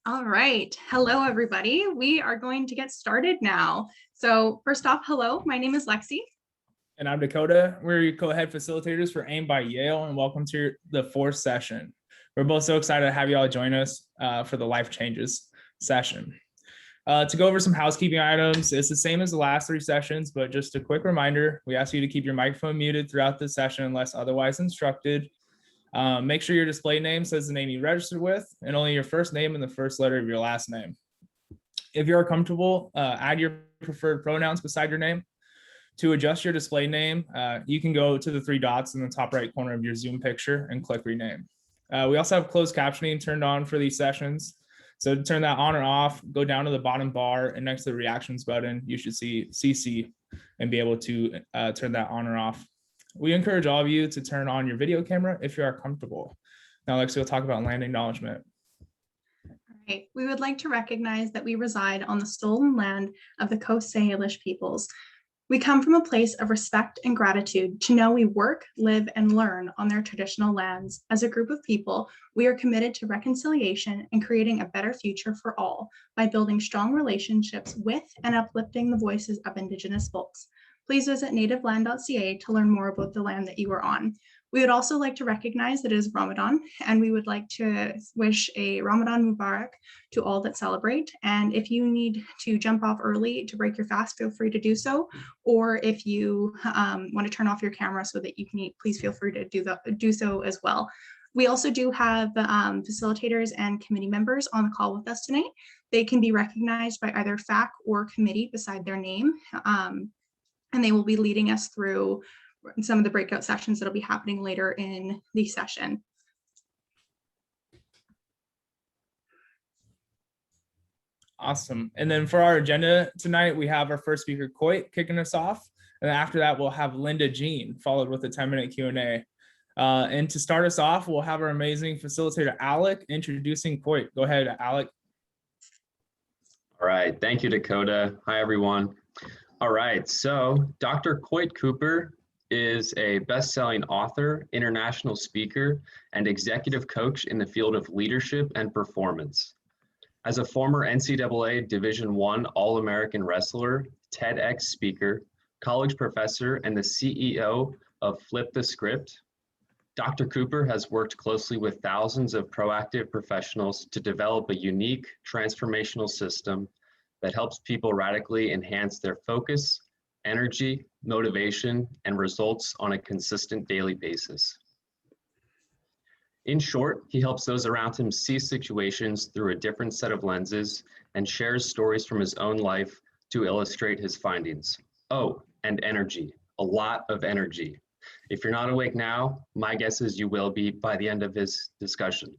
All right. Hello, everybody. We are going to get started now. So first off, hello, my name is Lexi. And I'm Dakota. We're your co-head facilitators for AIM by YAIL, and welcome to the fourth session. We're both so excited to have you all join us for the Life Changes session. To go over some housekeeping items, it's the same as the last three sessions, but just a quick reminder, we ask you to keep your microphone muted throughout the session unless otherwise instructed. Make sure your display name says the name you registered with and only your first name and the first letter of your last name. If you're comfortable, add your preferred pronouns beside your name. To adjust your display name, you can go to the three dots in the top right corner of your Zoom picture and click rename. We also have closed captioning turned on for these sessions. So to turn that on or off, go down to the bottom bar and next to the reactions button, you should see CC and be able to turn that on or off. We encourage all of you to turn on your video camera if you are comfortable. Now, Lexi will talk about land acknowledgement. All right. We would like to recognize that we reside on the stolen land of the Coast Salish peoples. We come from a place of respect and gratitude to know we work, live, and learn on their traditional lands. As a group of people, we are committed to reconciliation and creating a better future for all by building strong relationships with and uplifting the voices of Indigenous folks. Please visit nativeland.ca to learn more about the land that you are on. We would also like to recognize that it is Ramadan, and we would like to wish a Ramadan Mubarak to all that celebrate. And if you need to jump off early to break your fast, feel free to do so. Or if you want to turn off your camera so that you can eat, please feel free to do so as well. We also do have facilitators and committee members on the call with us tonight. They can be recognized by either FAC or committee beside their name. And they will be leading us through some of the breakout sessions that'll be happening later in the session. Awesome. And then for our agenda tonight, we have our first speaker, Coyte, kicking us off. And after that, we'll have Lindagene, followed with a 10-minute Q&A. And to start us off, we'll have our amazing facilitator, Alec, introducing Coyte. Go ahead, Alec. All right. Thank you, Dakota. Hi, everyone. All right. So Dr. Coyte Cooper is a best-selling author, international speaker, and executive coach in the field of leadership and performance. As a former NCAA Division I All-American wrestler, TEDx speaker, college professor, and the CEO of Flip the Script, Dr. Cooper has worked closely with thousands of proactive professionals to develop a unique transformational system that helps people radically enhance their focus, energy, motivation, and results on a consistent daily basis. In short, he helps those around him see situations through a different set of lenses and shares stories from his own life to illustrate his findings. Oh, and energy, a lot of energy. If you're not awake now, my guess is you will be by the end of his discussion.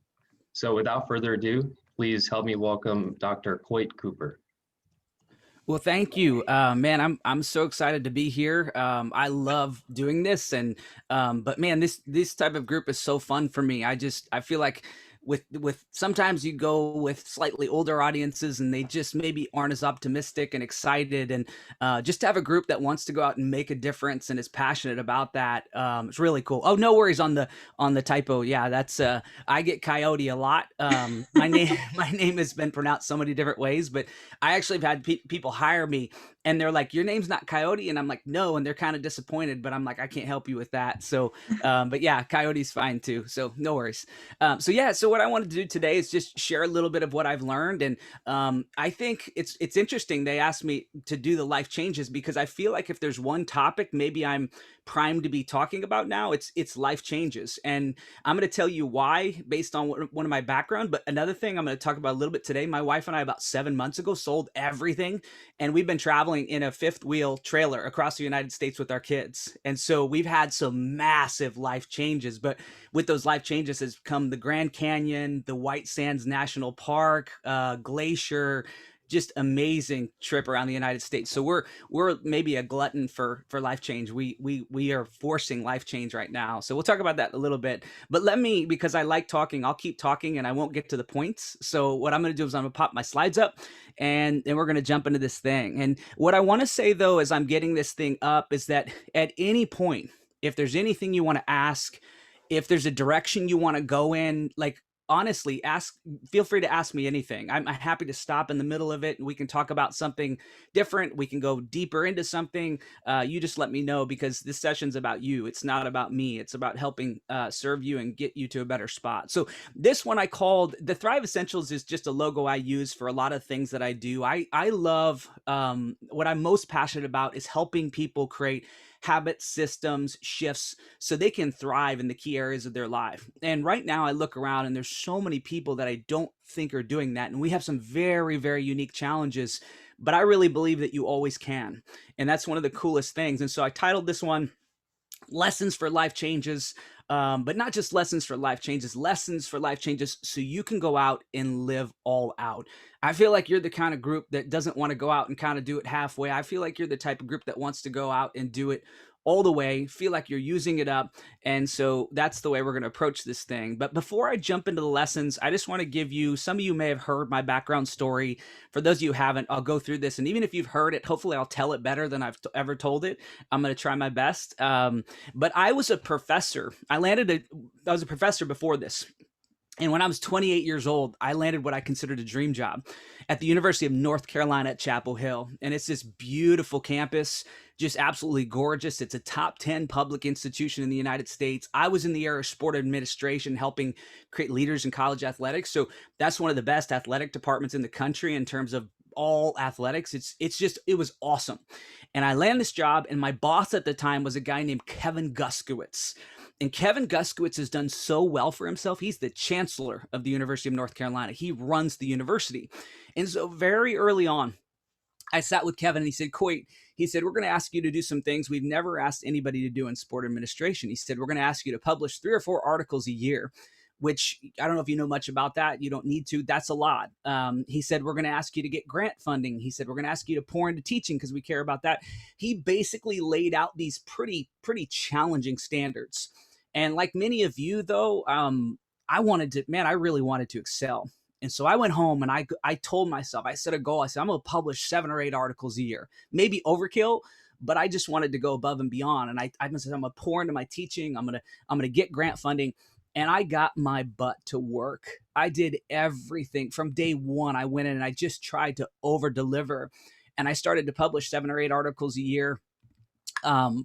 So without further ado, please help me welcome Dr. Coyte Cooper. Well, thank you, man. I'm so excited to be here. I love doing this, and but man, this type of group is so fun for me. I feel like with sometimes you go with slightly older audiences and they just maybe aren't as optimistic and excited, and just to have a group that wants to go out and make a difference and is passionate about that, it's really cool. Oh, no worries on the typo. Yeah, that's I get Coyote a lot. My name has been pronounced so many different ways, but I actually have had people hire me and they're like, your name's not Coyote, and I'm like, no, and they're kind of disappointed, but I'm like, I can't help you with that. So but yeah, Coyote's fine too, so no worries. So what I wanted to do today is just share a little bit of what I've learned. And I think it's interesting they asked me to do the life changes, because I feel like if there's one topic maybe I'm primed to be talking about now, it's life changes. And I'm going to tell you why based on one of my background. But another thing I'm going to talk about a little bit today, my wife and I about 7 months ago sold everything, and we've been traveling in a fifth wheel trailer across the United States with our kids. And so we've had some massive life changes, but with those life changes has come the Grand Canyon, the White Sands National Park, Glacier, just amazing trip around the United States. So we're maybe a glutton for life change. We are forcing life change right now. So we'll talk about that a little bit. But because I like talking, I'll keep talking and I won't get to the points. So what I'm going to do is I'm going to pop my slides up and then we're going to jump into this thing. And what I want to say though, as I'm getting this thing up, is that at any point, if there's anything you want to ask, if there's a direction you want to go in, like, honestly, feel free to ask me anything. I'm happy to stop in the middle of it and we can talk about something different. We can go deeper into something. You just let me know, because this session's about you. It's not about me. It's about helping serve you and get you to a better spot. So this one I called the Thrive Essentials, is just a logo I use for a lot of things that I do. I love what I'm most passionate about is helping people create habits, systems, shifts, so they can thrive in the key areas of their life. And right now I look around and there's so many people that I don't think are doing that. And we have some very, very unique challenges, but I really believe that you always can. And that's one of the coolest things. And so I titled this one Lessons for Life Changes, but not just lessons for life changes so you can go out and live all out. I feel like you're the kind of group that doesn't want to go out and kind of do it halfway. I feel like you're the type of group that wants to go out and do it all the way, feel like you're using it up. And so that's the way we're going to approach this thing. But before I jump into the lessons, I just want to give you, some of you may have heard my background story. For those of you who haven't, I'll go through this. And even if you've heard it, hopefully I'll tell it better than I've ever told it. I'm going to try my best. But I was a professor. I was a professor before this. And when I was 28 years old, I landed what I considered a dream job at the University of North Carolina at Chapel Hill. And it's this beautiful campus, just absolutely gorgeous. It's a top 10 public institution in the United States. I was in the area of sport administration, helping create leaders in college athletics. So that's one of the best athletic departments in the country in terms of all athletics. It was awesome. And I landed this job, and my boss at the time was a guy named Kevin Guskowitz. And Kevin Guskowitz has done so well for himself. He's the chancellor of the University of North Carolina. He runs the university. And so very early on, I sat with Kevin and he said, Coyte, he said, we're going to ask you to do some things we've never asked anybody to do in sport administration. He said, we're going to ask you to publish 3 or 4 articles a year, which I don't know if you know much about that. You don't need to. That's a lot. He said, we're going to ask you to get grant funding. He said, we're going to ask you to pour into teaching because we care about that. He basically laid out these pretty challenging standards. And like many of you, though, I really wanted to excel. And so I went home and I told myself, I set a goal. I said, I'm going to publish 7 or 8 articles a year, maybe overkill, but I just wanted to go above and beyond. And I said, I'm going to pour into my teaching. I'm going to get grant funding. And I got my butt to work. I did everything from day one. I went in and I just tried to over deliver. And I started to publish 7 or 8 articles a year,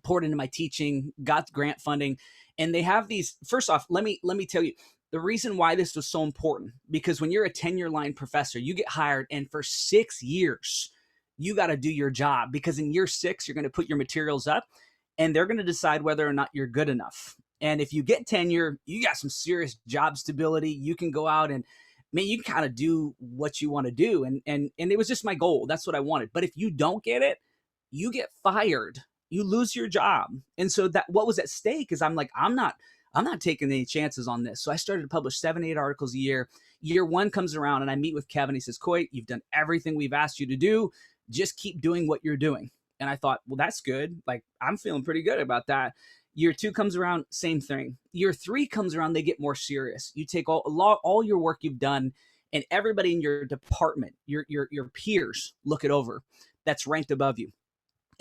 poured into my teaching, got grant funding. And they have these, first off, let me tell you, the reason why this was so important, because when you're a tenure line professor, you get hired and for 6 years, you got to do your job, because in year 6, you're going to put your materials up and they're going to decide whether or not you're good enough. And if you get tenure, you got some serious job stability. You can go out and you can kind of do what you want to do. And it was just my goal. That's what I wanted. But if you don't get it, you get fired. You lose your job. And so that what was at stake is I'm like, I'm not taking any chances on this. So I started to publish 7, 8 articles a year. Year 1 comes around and I meet with Kevin. He says, Coyte, you've done everything we've asked you to do. Just keep doing what you're doing. And I thought, well, that's good. Like, I'm feeling pretty good about that. Year 2 comes around, same thing. Year 3 comes around, they get more serious. You take all your work you've done, and everybody in your department, your peers, look it over that's ranked above you.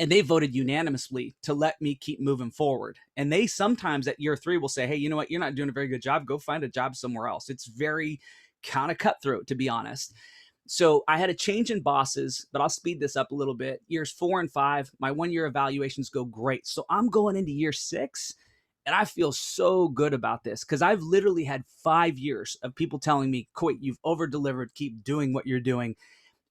And they voted unanimously to let me keep moving forward. And they sometimes at year 3 will say, hey, you know what? You're not doing a very good job. Go find a job somewhere else. It's very kind of cutthroat, to be honest. So I had a change in bosses, but I'll speed this up a little bit. Years 4 and 5, my 1-year evaluations go great. So I'm going into year 6 and I feel so good about this because I've literally had 5 years of people telling me, Coyte, you've over delivered. Keep doing what you're doing.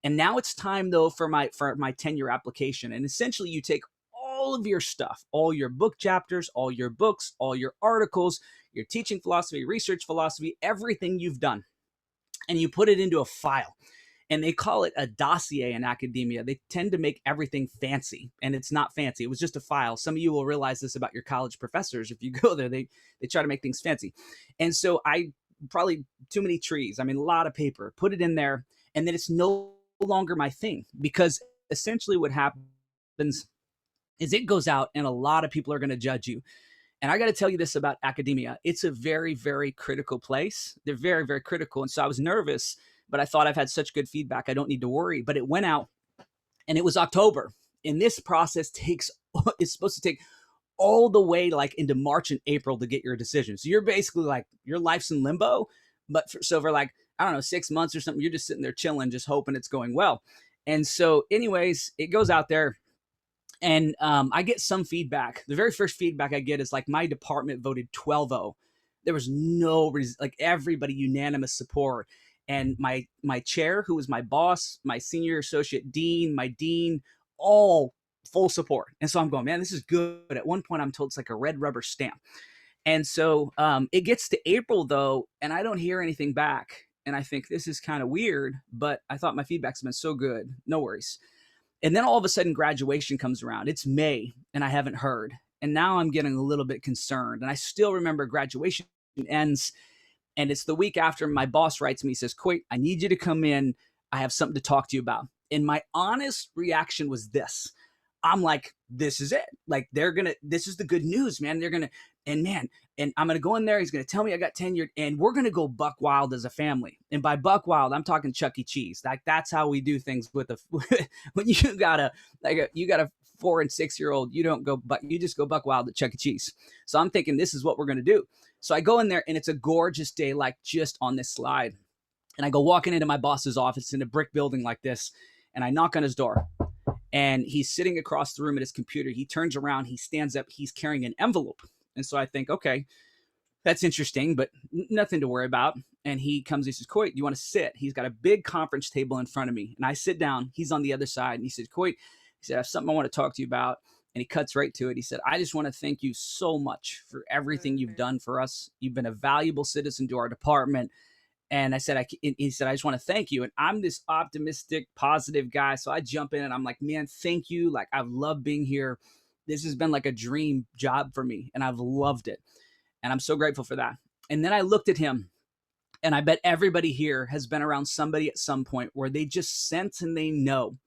And now it's time, though, for my tenure application. And essentially, you take all of your stuff, all your book chapters, all your books, all your articles, your teaching philosophy, research philosophy, everything you've done, and you put it into a file. And they call it a dossier in academia. They tend to make everything fancy, and it's not fancy. It was just a file. Some of you will realize this about your college professors. If you go there, they try to make things fancy. And so I probably too many trees. I mean, a lot of paper, put it in there, and then it's no longer my thing, because essentially what happens is it goes out and a lot of people are going to judge you. And I got to tell you this about academia. It's a very, very critical place. They're very, very critical. And so I was nervous, but I thought I've had such good feedback. I don't need to worry. But it went out and it was October. And this process it's supposed to take all the way like into March and April to get your decision. So you're basically like, your life's in limbo, But for like, I don't know, 6 months or something, you're just sitting there chilling, just hoping it's going well. And so anyways, it goes out there, and I get some feedback. The very first feedback I get is like, my department voted 12-0. There was no like, everybody unanimous support. And my chair, who was my boss, my senior associate dean, my dean, all full support. And so I'm going, man, this is good. At one point, I'm told it's like a red rubber stamp. And so it gets to April though, and I don't hear anything back. And I think this is kind of weird, but I thought my feedback's been so good. No worries. And then all of a sudden graduation comes around. It's May and I haven't heard. And now I'm getting a little bit concerned. And I still remember graduation ends, and it's the week after. My boss writes me, says, Coyte, I need you to come in. I have something to talk to you about. And my honest reaction was this. I'm like, this is it. Like, this is the good news, man. And I'm going to go in there. He's going to tell me I got tenured, and we're going to go buck wild as a family. And by buck wild, I'm talking Chuck E. Cheese. Like, that's how we do things with when you got a 4 and 6 year old, you just go buck wild at Chuck E. Cheese. So I'm thinking this is what we're going to do. So I go in there, and it's a gorgeous day, like just on this slide. And I go walking into my boss's office in a brick building like this, and I knock on his door. And he's sitting across the room at his computer. He turns around, he stands up, he's carrying an envelope. And so I think, okay, that's interesting, but nothing to worry about. And he comes, he says, Coyte, do you want to sit? He's got a big conference table in front of me. And I sit down, he's on the other side. And he said, Coyte, he said, I have something I want to talk to you about. And he cuts right to it. He said, I just want to thank you so much for everything you've done for us. You've been a valuable citizen to our department. And he said, I just want to thank you. And I'm this optimistic, positive guy. So I jump in and I'm like, man, thank you. Like, I've loved being here. This has been like a dream job for me, and I've loved it. And I'm so grateful for that. And then I looked at him, and I bet everybody here has been around somebody at some point where they just sense and they know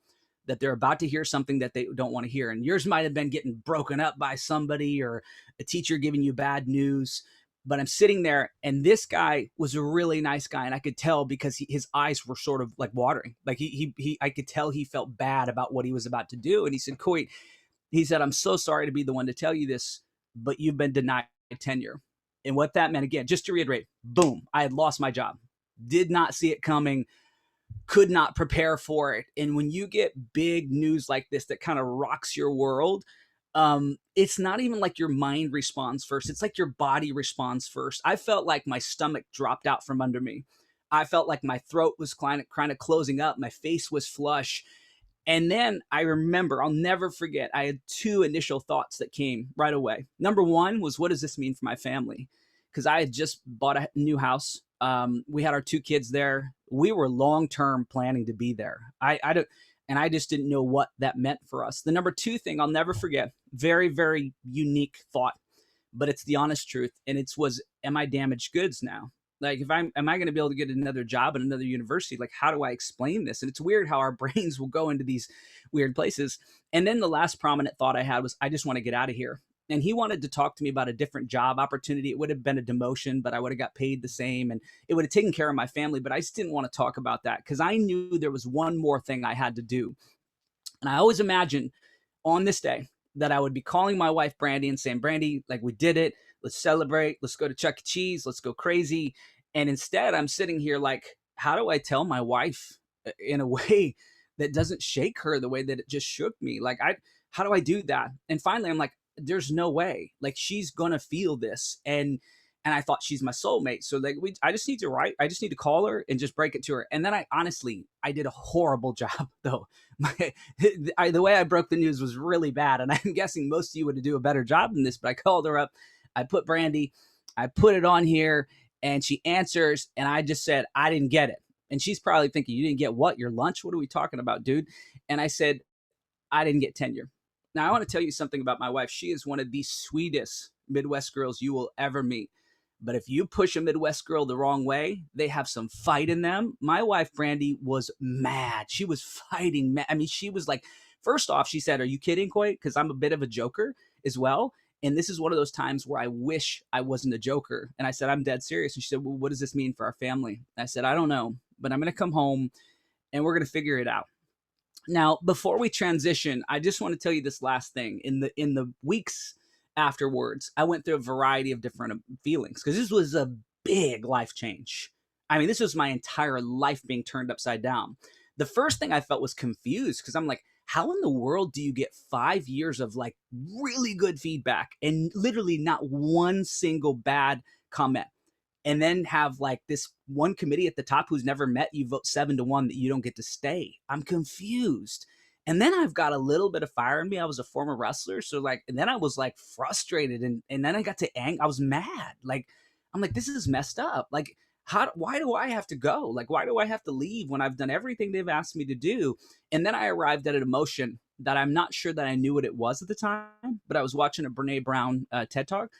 that they're about to hear something that they don't want to hear. And yours might have been getting broken up by somebody or a teacher giving you bad news. But I'm sitting there, and this guy was a really nice guy. And I could tell because his eyes were sort of like watering. Like I could tell he felt bad about what he was about to do. And he said, Coyte, he said, I'm so sorry to be the one to tell you this, but you've been denied tenure. And what that meant, again, just to reiterate, boom, I had lost my job. Did not see it coming, could not prepare for it. And when you get big news like this that kind of rocks your world, it's not even like your mind responds first. It's like your body responds first. I felt like my stomach dropped out from under me. I felt like my throat was kind of closing up. My face was flush. And then I remember, I'll never forget, I had two initial thoughts that came right away. Number one was, what does this mean for my family? Because I had just bought a new house. We had our 2 kids there. We were long-term planning to be there. I just didn't know what that meant for us. The number 2 thing I'll never forget, very, very unique thought, but it's the honest truth. And am I damaged goods now? Like, am I going to be able to get another job at another university? Like, how do I explain this? And it's weird how our brains will go into these weird places. And then the last prominent thought I had was, I just want to get out of here. And he wanted to talk to me about a different job opportunity. It would have been a demotion, but I would have got paid the same, and it would have taken care of my family. But I just didn't want to talk about that because I knew there was one more thing I had to do. And I always imagined on this day that I would be calling my wife, Brandy, and saying, Brandy, like, we did it. Let's celebrate. Let's go to Chuck E. Cheese. Let's go crazy. And instead, I'm sitting here like, how do I tell my wife in a way that doesn't shake her the way that it just shook me? Like, how do I do that? And finally, I'm like, there's no way. Like, she's gonna feel this. And I thought, she's my soulmate. So like, I just need to call her and just break it to her. And then I did a horrible job though. The way I broke the news was really bad. And I'm guessing most of you would do a better job than this, but I called her up. I put Brandy, I put it on here, and she answers. And I just said, I didn't get it. And she's probably thinking, you didn't get what? Your lunch? What are we talking about, dude? And I said, I didn't get tenure. Now, I want to tell you something about my wife. She is one of the sweetest Midwest girls you will ever meet. But if you push a Midwest girl the wrong way, they have some fight in them. My wife, Brandy, was mad. She was fighting. I mean, she was like, first off, she said, are you kidding, Coyte? Because I'm a bit of a joker as well. And this is one of those times where I wish I wasn't a joker. And I said, I'm dead serious. And she said, well, what does this mean for our family? And I said, I don't know, but I'm going to come home and we're going to figure it out. Now, before we transition, I just want to tell you this last thing. In the weeks afterwards, I went through a variety of different feelings because this was a big life change. I mean, this was my entire life being turned upside down. The first thing I felt was confused because I'm like, how in the world do you get 5 years of like really good feedback and literally not one single bad comment? And then have like this one committee at the top who's never met you vote 7-1 that you don't get to stay. I'm confused. And then I've got a little bit of fire in me. I was a former wrestler. So like, and then I was like frustrated. And then I got to I was mad. Like, I'm like, this is messed up. Like, why do I have to go? Like, why do I have to leave when I've done everything they've asked me to do? And then I arrived at an emotion that I'm not sure that I knew what it was at the time, but I was watching a Brene Brown TED Talk.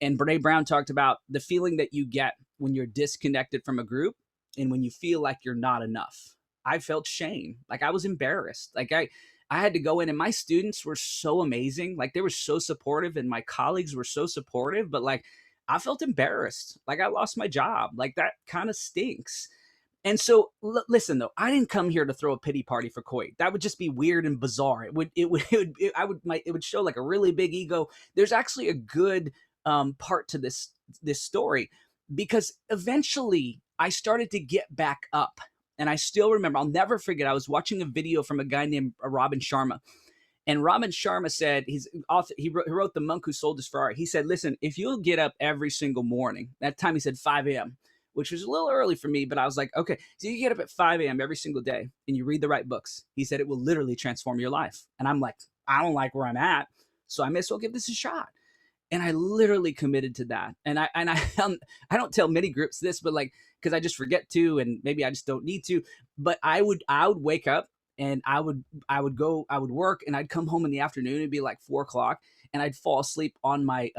And Brene Brown talked about the feeling that you get when you're disconnected from a group and when you feel like you're not enough. I felt shame. Like I was embarrassed. Like I had to go in, and my students were so amazing. Like they were so supportive and my colleagues were so supportive, but like I felt embarrassed. Like I lost my job. Like that kind of stinks. And so listen though, I didn't come here to throw a pity party for Coyte. That would just be weird and bizarre. It would show like a really big ego. There's actually a good part to this story, because eventually I started to get back up. And I still remember, I'll never forget, I was watching a video from a guy named Robin Sharma. And Robin Sharma said, he wrote The Monk Who Sold His Ferrari. He said, listen, if you'll get up every single morning, that time he said 5 a.m., which was a little early for me, but I was like, okay, so you get up at 5 a.m. every single day and you read the right books. He said, it will literally transform your life. And I'm like, I don't like where I'm at, so I may as well give this a shot. And I literally committed to that. And I don't tell many groups this, but like, because I just forget to, and maybe I just don't need to. But I would wake up and I would work, and I'd come home in the afternoon. It'd be like 4 o'clock, and I'd fall asleep on my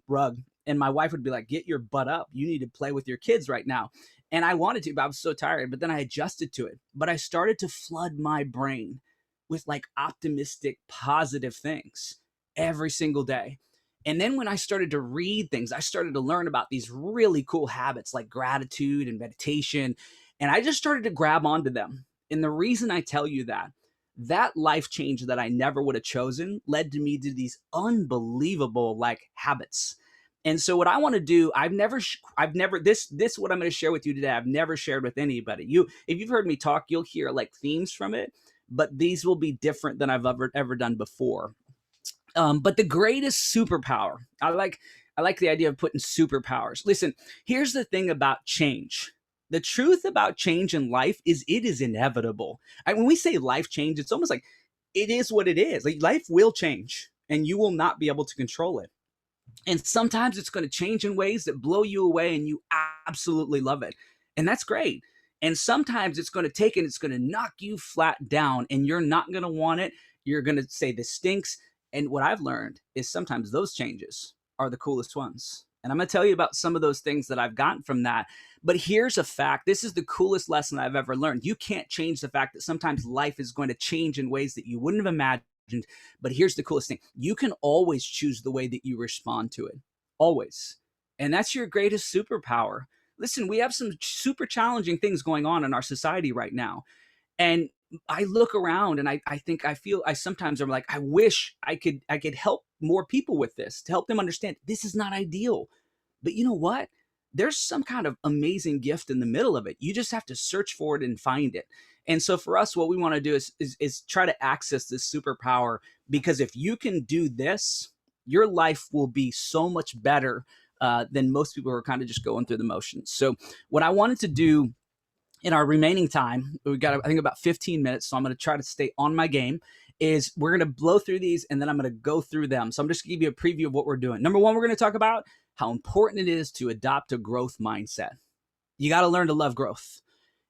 rug. And my wife would be like, "Get your butt up! You need to play with your kids right now." And I wanted to, but I was so tired. But then I adjusted to it. But I started to flood my brain with like optimistic, positive things every single day. And then when I started to read things, I started to learn about these really cool habits like gratitude and meditation. And I just started to grab onto them. And the reason I tell you that life change that I never would have chosen led to me to these unbelievable like habits. And so what I want to do, I've never, this, what I'm going to share with you today, I've never shared with anybody. If you've heard me talk, you'll hear like themes from it, but these will be different than I've ever done before. But the greatest superpower, I like the idea of putting superpowers. Listen, here's the thing about change. The truth about change in life is it is inevitable. When we say life change, it's almost like it is what it is. Like life will change and you will not be able to control it. And sometimes it's going to change in ways that blow you away and you absolutely love it. And that's great. And sometimes it's going to take and it's going to knock you flat down and you're not going to want it. You're going to say this stinks. And what I've learned is sometimes those changes are the coolest ones. And I'm going to tell you about some of those things that I've gotten from that. But here's a fact. This is the coolest lesson I've ever learned. You can't change the fact that sometimes life is going to change in ways that you wouldn't have imagined. But here's the coolest thing. You can always choose the way that you respond to it. Always. And that's your greatest superpower. Listen, we have some super challenging things going on in our society right now. And I look around and I sometimes I'm like, I wish I could help more people with this, to help them understand this is not ideal. But you know what? There's some kind of amazing gift in the middle of it. You just have to search for it and find it. And so for us, what we want to do is try to access this superpower, because if you can do this, your life will be so much better than most people who are kind of just going through the motions. So what I wanted to do in our remaining time, we've got, I think, about 15 minutes. So I'm going to try to stay on my game, is we're going to blow through these and then I'm going to go through them. So I'm just going to give you a preview of what we're doing. Number one, we're going to talk about how important it is to adopt a growth mindset. You got to learn to love growth.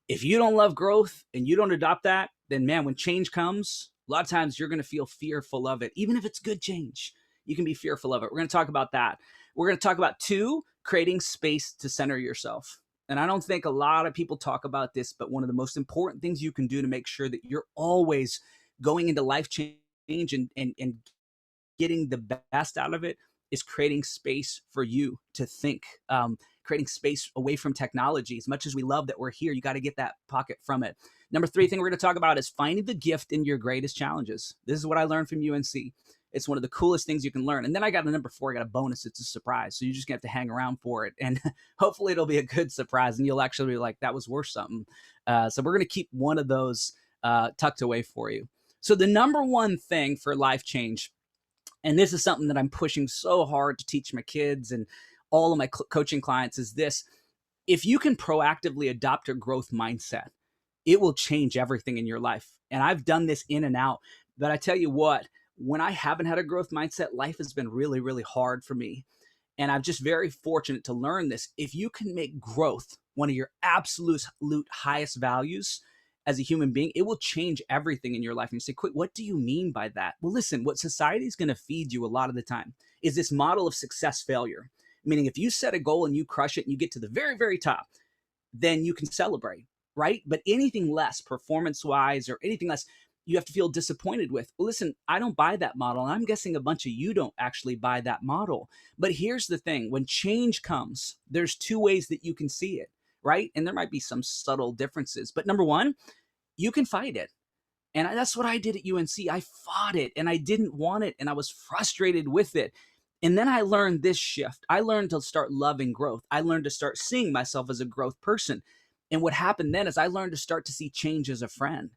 If you don't love growth and you don't adopt that, then man, when change comes, a lot of times you're going to feel fearful of it. Even if it's good change, you can be fearful of it. We're going to talk about that. We're going to talk about 2, creating space to center yourself. And I don't think a lot of people talk about this, but one of the most important things you can do to make sure that you're always going into life change and getting the best out of it is creating space for you to think, creating space away from technology. As much as we love that we're here, you got to get that pocket from it. Number 3 thing we're going to talk about is finding the gift in your greatest challenges. This is what I learned from UNC. It's one of the coolest things you can learn. And then I got a number 4, I got a bonus. It's a surprise. So you're just gonna have to hang around for it. And hopefully it'll be a good surprise and you'll actually be like, that was worth something. So we're gonna keep one of those tucked away for you. So the number one thing for life change, and this is something that I'm pushing so hard to teach my kids and all of my coaching clients, is this: if you can proactively adopt a growth mindset, it will change everything in your life. And I've done this in and out, but I tell you what, when I haven't had a growth mindset, life has been really, really hard for me. And I'm just very fortunate to learn this. If you can make growth one of your absolute highest values as a human being, it will change everything in your life. And you say, "Quick, what do you mean by that?" Well, listen, what society is going to feed you a lot of the time is this model of success failure. Meaning, if you set a goal and you crush it and you get to the very, very top, then you can celebrate, right? But anything less, performance wise or anything less, you have to feel disappointed with. Well, listen, I don't buy that model. And I'm guessing a bunch of you don't actually buy that model. But here's the thing: when change comes, there's 2 ways that you can see it, right? And there might be some subtle differences. But number 1, you can fight it. And that's what I did at UNC. I fought it and I didn't want it and I was frustrated with it. And then I learned this shift. I learned to start loving growth. I learned to start seeing myself as a growth person. And what happened then is I learned to start to see change as a friend.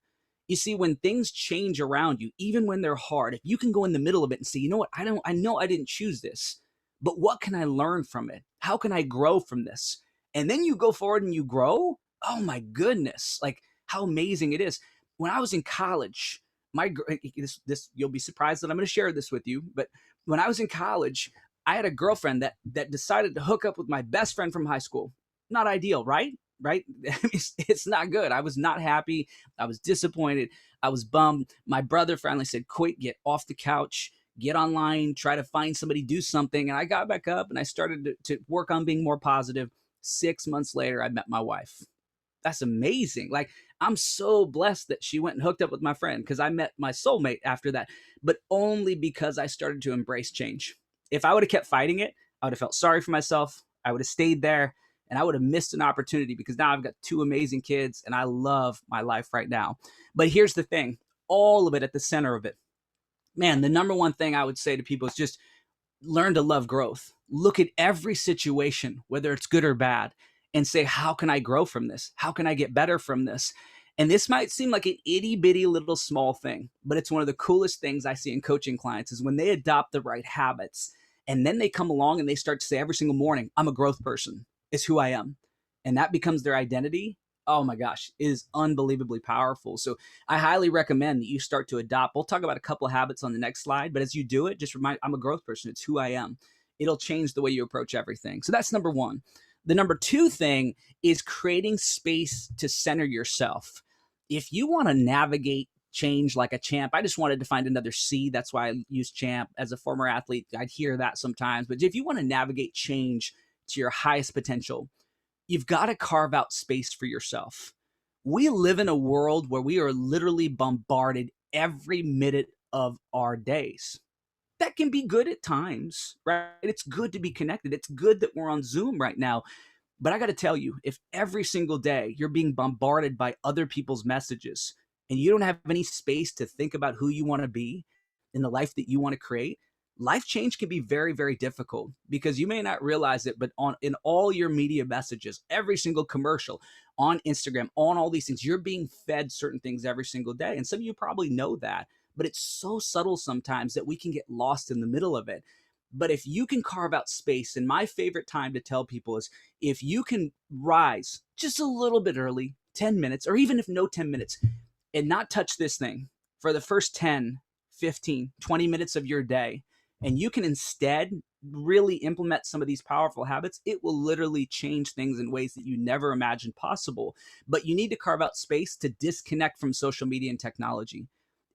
You see, when things change around you, even when they're hard, if you can go in the middle of it and say, you know what, I know I didn't choose this, but what can I learn from it? How can I grow from this? And then you go forward and you grow. Oh my goodness. Like, how amazing it is. When I was in college, this you'll be surprised that I'm going to share this with you, but when I was in college, I had a girlfriend that decided to hook up with my best friend from high school. Not ideal, right? Right? It's not good. I was not happy. I was disappointed. I was bummed. My brother finally said, "Coyte, get off the couch, get online, try to find somebody, do something." And I got back up and I started to work on being more positive. 6 months later, I met my wife. That's amazing. Like, I'm so blessed that she went and hooked up with my friend, because I met my soulmate after that, but only because I started to embrace change. If I would have kept fighting it, I would have felt sorry for myself. I would have stayed there and I would have missed an opportunity, because now I've got 2 amazing kids and I love my life right now. But here's the thing, all of it at the center of it, man, the number one thing I would say to people is just learn to love growth. Look at every situation, whether it's good or bad, and say, how can I grow from this? How can I get better from this? And this might seem like an itty bitty little small thing, but it's one of the coolest things I see in coaching clients is when they adopt the right habits and then they come along and they start to say every single morning, "I'm a growth person. It's who I am." And that becomes their identity. Oh my gosh, it is unbelievably powerful. So I highly recommend that you start to adopt. We'll talk about a couple of habits on the next slide, but as you do it, just remind, I'm a growth person. It's who I am. It'll change the way you approach everything. So that's number 1. The number 2 thing is creating space to center yourself. If you want to navigate change like a champ, I just wanted to find another C. That's why I use champ. As a former athlete, I'd hear that sometimes. But if you want to navigate change to your highest potential, you've got to carve out space for yourself. We live in a world where we are literally bombarded every minute of our days. That can be good at times, right? It's good to be connected. It's good that we're on Zoom right now. But I got to tell you, if every single day you're being bombarded by other people's messages and you don't have any space to think about who you want to be in the life that you want to create, life change can be very, very difficult, because you may not realize it, but in all your media messages, every single commercial, on Instagram, on all these things, you're being fed certain things every single day. And some of you probably know that, but it's so subtle sometimes that we can get lost in the middle of it. But if you can carve out space, and my favorite time to tell people is if you can rise just a little bit early, 10 minutes, or even if no 10 minutes, and not touch this thing for the first 10, 15, 20 minutes of your day, and you can instead really implement some of these powerful habits, it will literally change things in ways that you never imagined possible. But you need to carve out space to disconnect from social media and technology.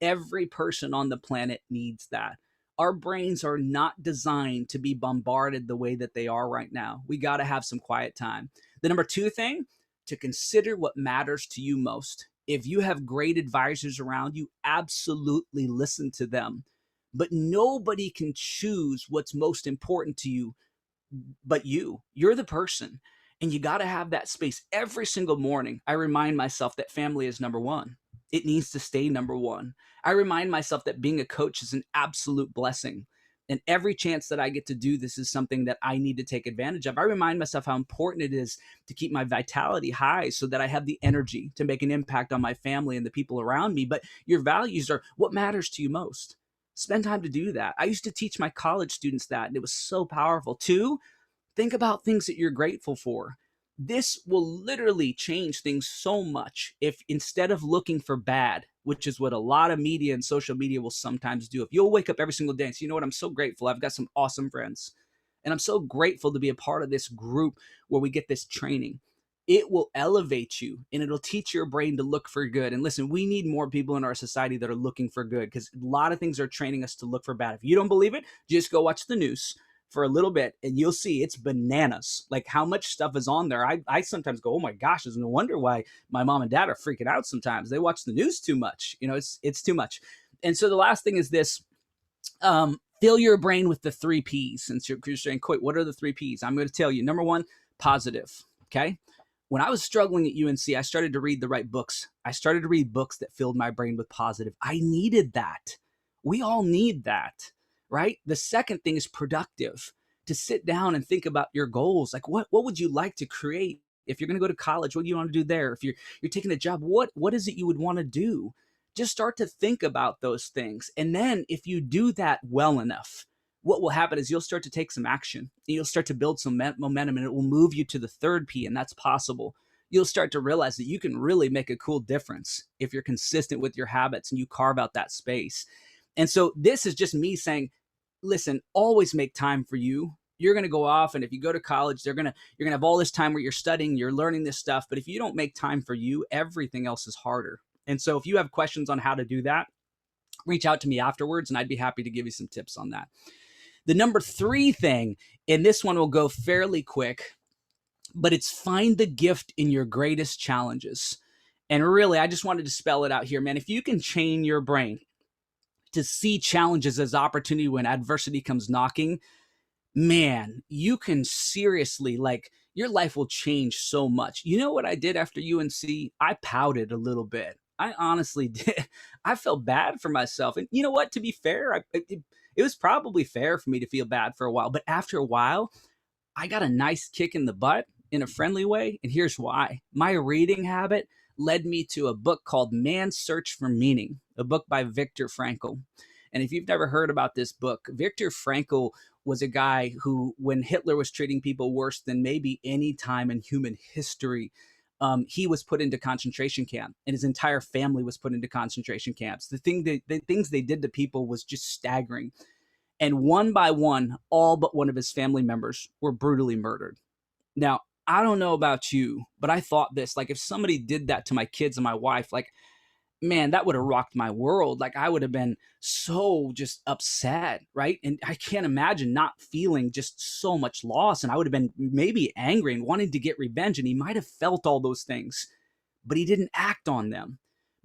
Every person on the planet needs that. Our brains are not designed to be bombarded the way that they are right now. We got to have some quiet time. The number 2 thing, to consider what matters to you most. If you have great advisors around you, absolutely listen to them. But nobody can choose what's most important to you but you. You're the person. And you got to have that space. Every single morning, I remind myself that family is number 1. It needs to stay number one. I remind myself that being a coach is an absolute blessing. And every chance that I get to do this is something that I need to take advantage of. I remind myself how important it is to keep my vitality high so that I have the energy to make an impact on my family and the people around me. But your values are what matters to you most. Spend time to do that. I used to teach my college students that, and it was so powerful. Two, think about things that you're grateful for. This will literally change things so much if instead of looking for bad, which is what a lot of media and social media will sometimes do, if you'll wake up every single day and say, you know what, I'm so grateful. I've got some awesome friends. And I'm so grateful to be a part of this group where we get this training. It will elevate you and it'll teach your brain to look for good. And listen, we need more people in our society that are looking for good because a lot of things are training us to look for bad. If you don't believe it, just go watch the news for a little bit and you'll see it's bananas, like how much stuff is on there. I sometimes go, oh my gosh, there's no wonder why my mom and dad are freaking out sometimes. They watch the news too much. You know, it's too much. And so the last thing is this, fill your brain with the 3 P's. Since you're saying, Coyte, what are the 3 P's? I'm going to tell you. Number 1, positive. Okay. When I was struggling at UNC, I started to read the right books. I started to read books that filled my brain with positive. I needed that. We all need that. Right? The second thing is productive, to sit down and think about your goals. Like what would you like to create? If you're going to go to college, what do you want to do there? If you're taking a job, what is it you would want to do? Just start to think about those things. And then if you do that well enough, what will happen is you'll start to take some action. You'll start to build some momentum and it will move you to the 3rd P, and that's possible. You'll start to realize that you can really make a cool difference if you're consistent with your habits and you carve out that space. And so this is just me saying, listen, always make time for you. You're going to go off, and if you go to college, you're going to have all this time where you're studying, you're learning this stuff. But if you don't make time for you, everything else is harder. And so if you have questions on how to do that, reach out to me afterwards, and I'd be happy to give you some tips on that. The number 3 thing, and this one will go fairly quick, but it's find the gift in your greatest challenges. And really, I just wanted to spell it out here, man. If you can train your brain to see challenges as opportunity when adversity comes knocking, man, you can seriously, like, your life will change so much. You know what I did after UNC? I pouted a little bit. I honestly did. I felt bad for myself. And you know what? To be fair, it was probably fair for me to feel bad for a while. But after a while, I got a nice kick in the butt in a friendly way. And here's why. My reading habit led me to a book called Man's Search for Meaning, a book by Viktor Frankl. And if you've never heard about this book, Viktor Frankl was a guy who, when Hitler was treating people worse than maybe any time in human history, he was put into concentration camp, and his entire family was put into concentration camps. The things they did to people was just staggering. And one by one, all but one of his family members were brutally murdered. Now, I don't know about you, but I thought this, like, if somebody did that to my kids and my wife, like, man, that would have rocked my world. Like, I would have been so just upset, right? And I can't imagine not feeling just so much loss. And I would have been maybe angry and wanting to get revenge. And he might have felt all those things, but he didn't act on them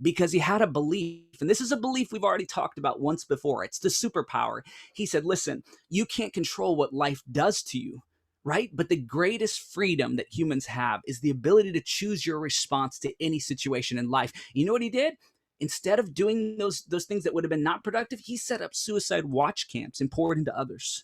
because he had a belief. And this is a belief we've already talked about once before. It's the superpower. He said, listen, you can't control what life does to you, right? But the greatest freedom that humans have is the ability to choose your response to any situation in life. You know what he did? Instead of doing those things that would have been not productive, he set up suicide watch camps and poured into others.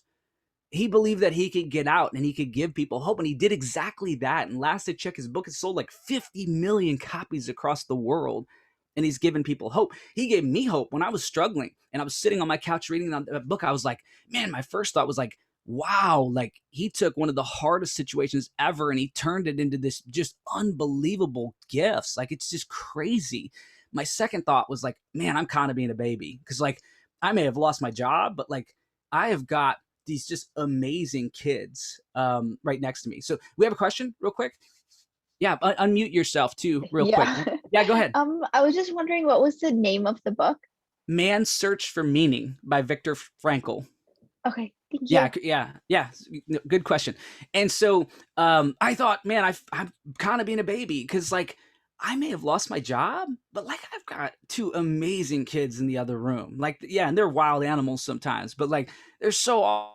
He believed that he could get out and he could give people hope, and he did exactly that. And last I checked, his book has sold like 50 million copies across the world, and he's given people hope. He gave me hope when I was struggling, and I was sitting on my couch reading that book. I was like, man, my first thought was like, wow, like he took one of the hardest situations ever and he turned it into this just unbelievable gifts. Like, it's just crazy. My second thought was like, man, I'm kind of being a baby, because like I may have lost my job, but like I have got these just amazing kids right next to me. So we have a question real quick. Yeah, unmute yourself too real quick. Yeah, go ahead. I was just wondering, what was the name of the book? Man's Search for Meaning by Viktor Frankl. Okay, thank you. Yeah. Good question. And so I thought, man, I'm kind of being a baby, because like I may have lost my job, but like I've got 2 amazing kids in the other room. Like, yeah, and they're wild animals sometimes, but like they're so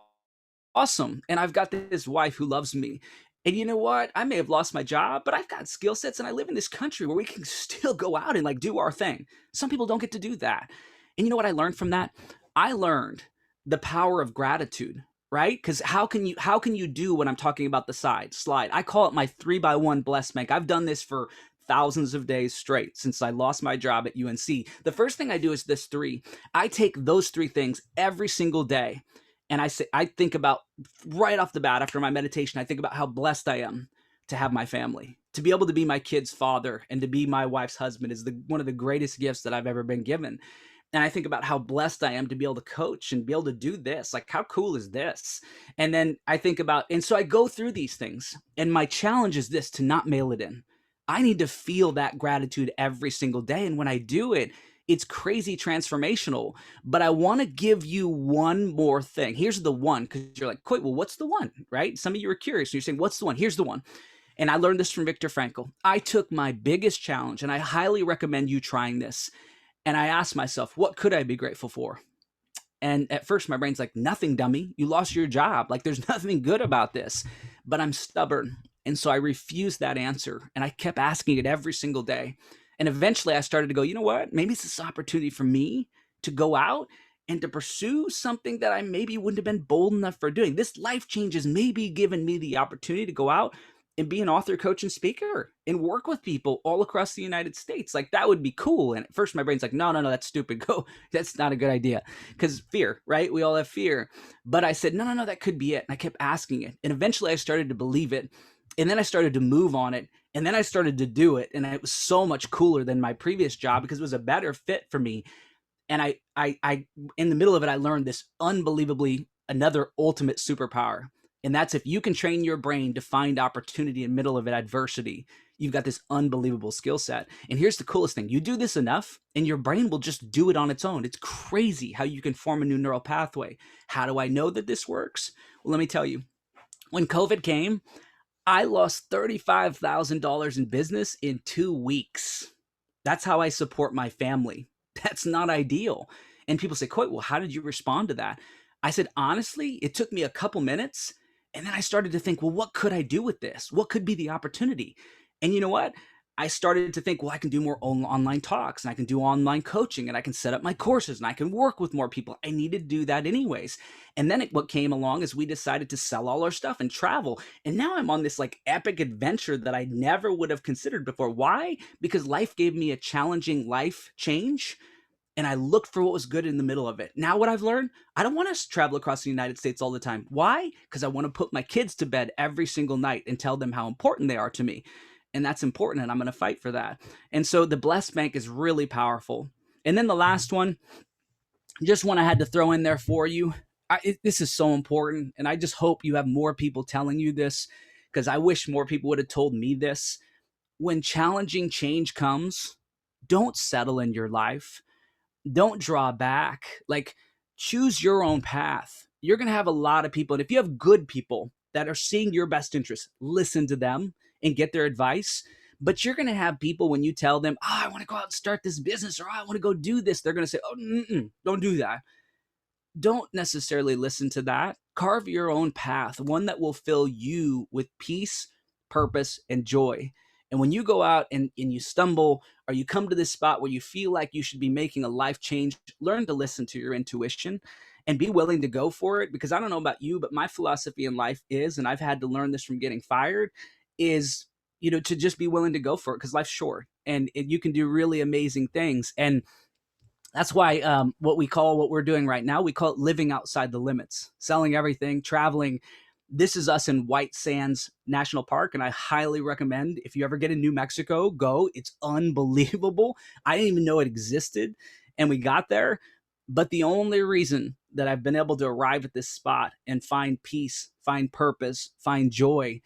awesome. And I've got this wife who loves me. And you know what? I may have lost my job, but I've got skill sets and I live in this country where we can still go out and like do our thing. Some people don't get to do that. And you know what I learned from that? I learned the power of gratitude, right? Because how can you do what I'm talking about the slide? I call it my 3x1 blessed bank. I've done this for thousands of days straight since I lost my job at UNC. The first thing I do is this three. I take those three things every single day. And I think about right off the bat after my meditation, I think about how blessed I am to have my family, to be able to be my kid's father and to be my wife's husband is one of the greatest gifts that I've ever been given. And I think about how blessed I am to be able to coach and be able to do this. Like, how cool is this? And then I think about, and so I go through these things. And my challenge is this, to not mail it in. I need to feel that gratitude every single day. And when I do it, it's crazy transformational. But I want to give you one more thing. Here's the one, because you're like, Coyte, well, what's the one, right? Some of you are curious. And you're saying, what's the one? Here's the one. And I learned this from Viktor Frankl. I took my biggest challenge, and I highly recommend you trying this. And I asked myself, what could I be grateful for? And at first my brain's like, nothing, dummy. You lost your job. Like, there's nothing good about this. But I'm stubborn. And so I refused that answer. And I kept asking it every single day. And eventually I started to go, you know what? Maybe it's this opportunity for me to go out and to pursue something that I maybe wouldn't have been bold enough for doing. This life change has maybe given me the opportunity to go out and be an author, coach, and speaker and work with people all across the United States. Like, that would be cool. And at first my brain's like, no, that's stupid. Go. That's not a good idea. Because fear, right? We all have fear. But I said, no, that could be it. And I kept asking it. And eventually I started to believe it. And then I started to move on it. And then I started to do it. And it was so much cooler than my previous job because it was a better fit for me. And I in the middle of it, I learned this unbelievably, another ultimate superpower. And that's, if you can train your brain to find opportunity in the middle of an adversity, you've got this unbelievable skill set. And here's the coolest thing. You do this enough and your brain will just do it on its own. It's crazy how you can form a new neural pathway. How do I know that this works? Well, let me tell you. When COVID came, I lost $35,000 in business in 2 weeks. That's how I support my family. That's not ideal. And people say, Coyte, well, how did you respond to that? I said, honestly, it took me a couple minutes. And then I started to think, well, what could I do with this? What could be the opportunity? And you know what? I started to think, well, I can do more online talks and I can do online coaching and I can set up my courses and I can work with more people. I need to do that anyways. And then what came along is we decided to sell all our stuff and travel. And now I'm on this like epic adventure that I never would have considered before. Why? Because life gave me a challenging life change. And I looked for what was good in the middle of it. Now what I've learned, I don't want to travel across the United States all the time. Why? Because I want to put my kids to bed every single night and tell them how important they are to me. And that's important, and I'm going to fight for that. And so the Blessed Bank is really powerful. And then the last one, just one I had to throw in there for you. This is so important, and I just hope you have more people telling you this, because I wish more people would have told me this. When challenging change comes, don't settle in your life. Don't draw back. Like, choose your own path. You're going to have a lot of people. And if you have good people that are seeing your best interests, listen to them and get their advice. But you're going to have people, when you tell them, I want to go out and start this business, or I want to go do this, they're going to say, don't do that. Don't necessarily listen to that. Carve your own path, one that will fill you with peace, purpose, and joy. And when you go out and you stumble, or you come to this spot where you feel like you should be making a life change, learn to listen to your intuition and be willing to go for it. Because I don't know about you, but my philosophy in life is, and I've had to learn this from getting fired, is, to just be willing to go for it, because life's short and you can do really amazing things. And that's why what we're doing right now, we call it living outside the limits, selling everything, traveling. This is us in White Sands National Park, and I highly recommend, if you ever get in New Mexico, go. It's unbelievable. I didn't even know it existed, and we got there. But the only reason that I've been able to arrive at this spot and find peace, find purpose, find joy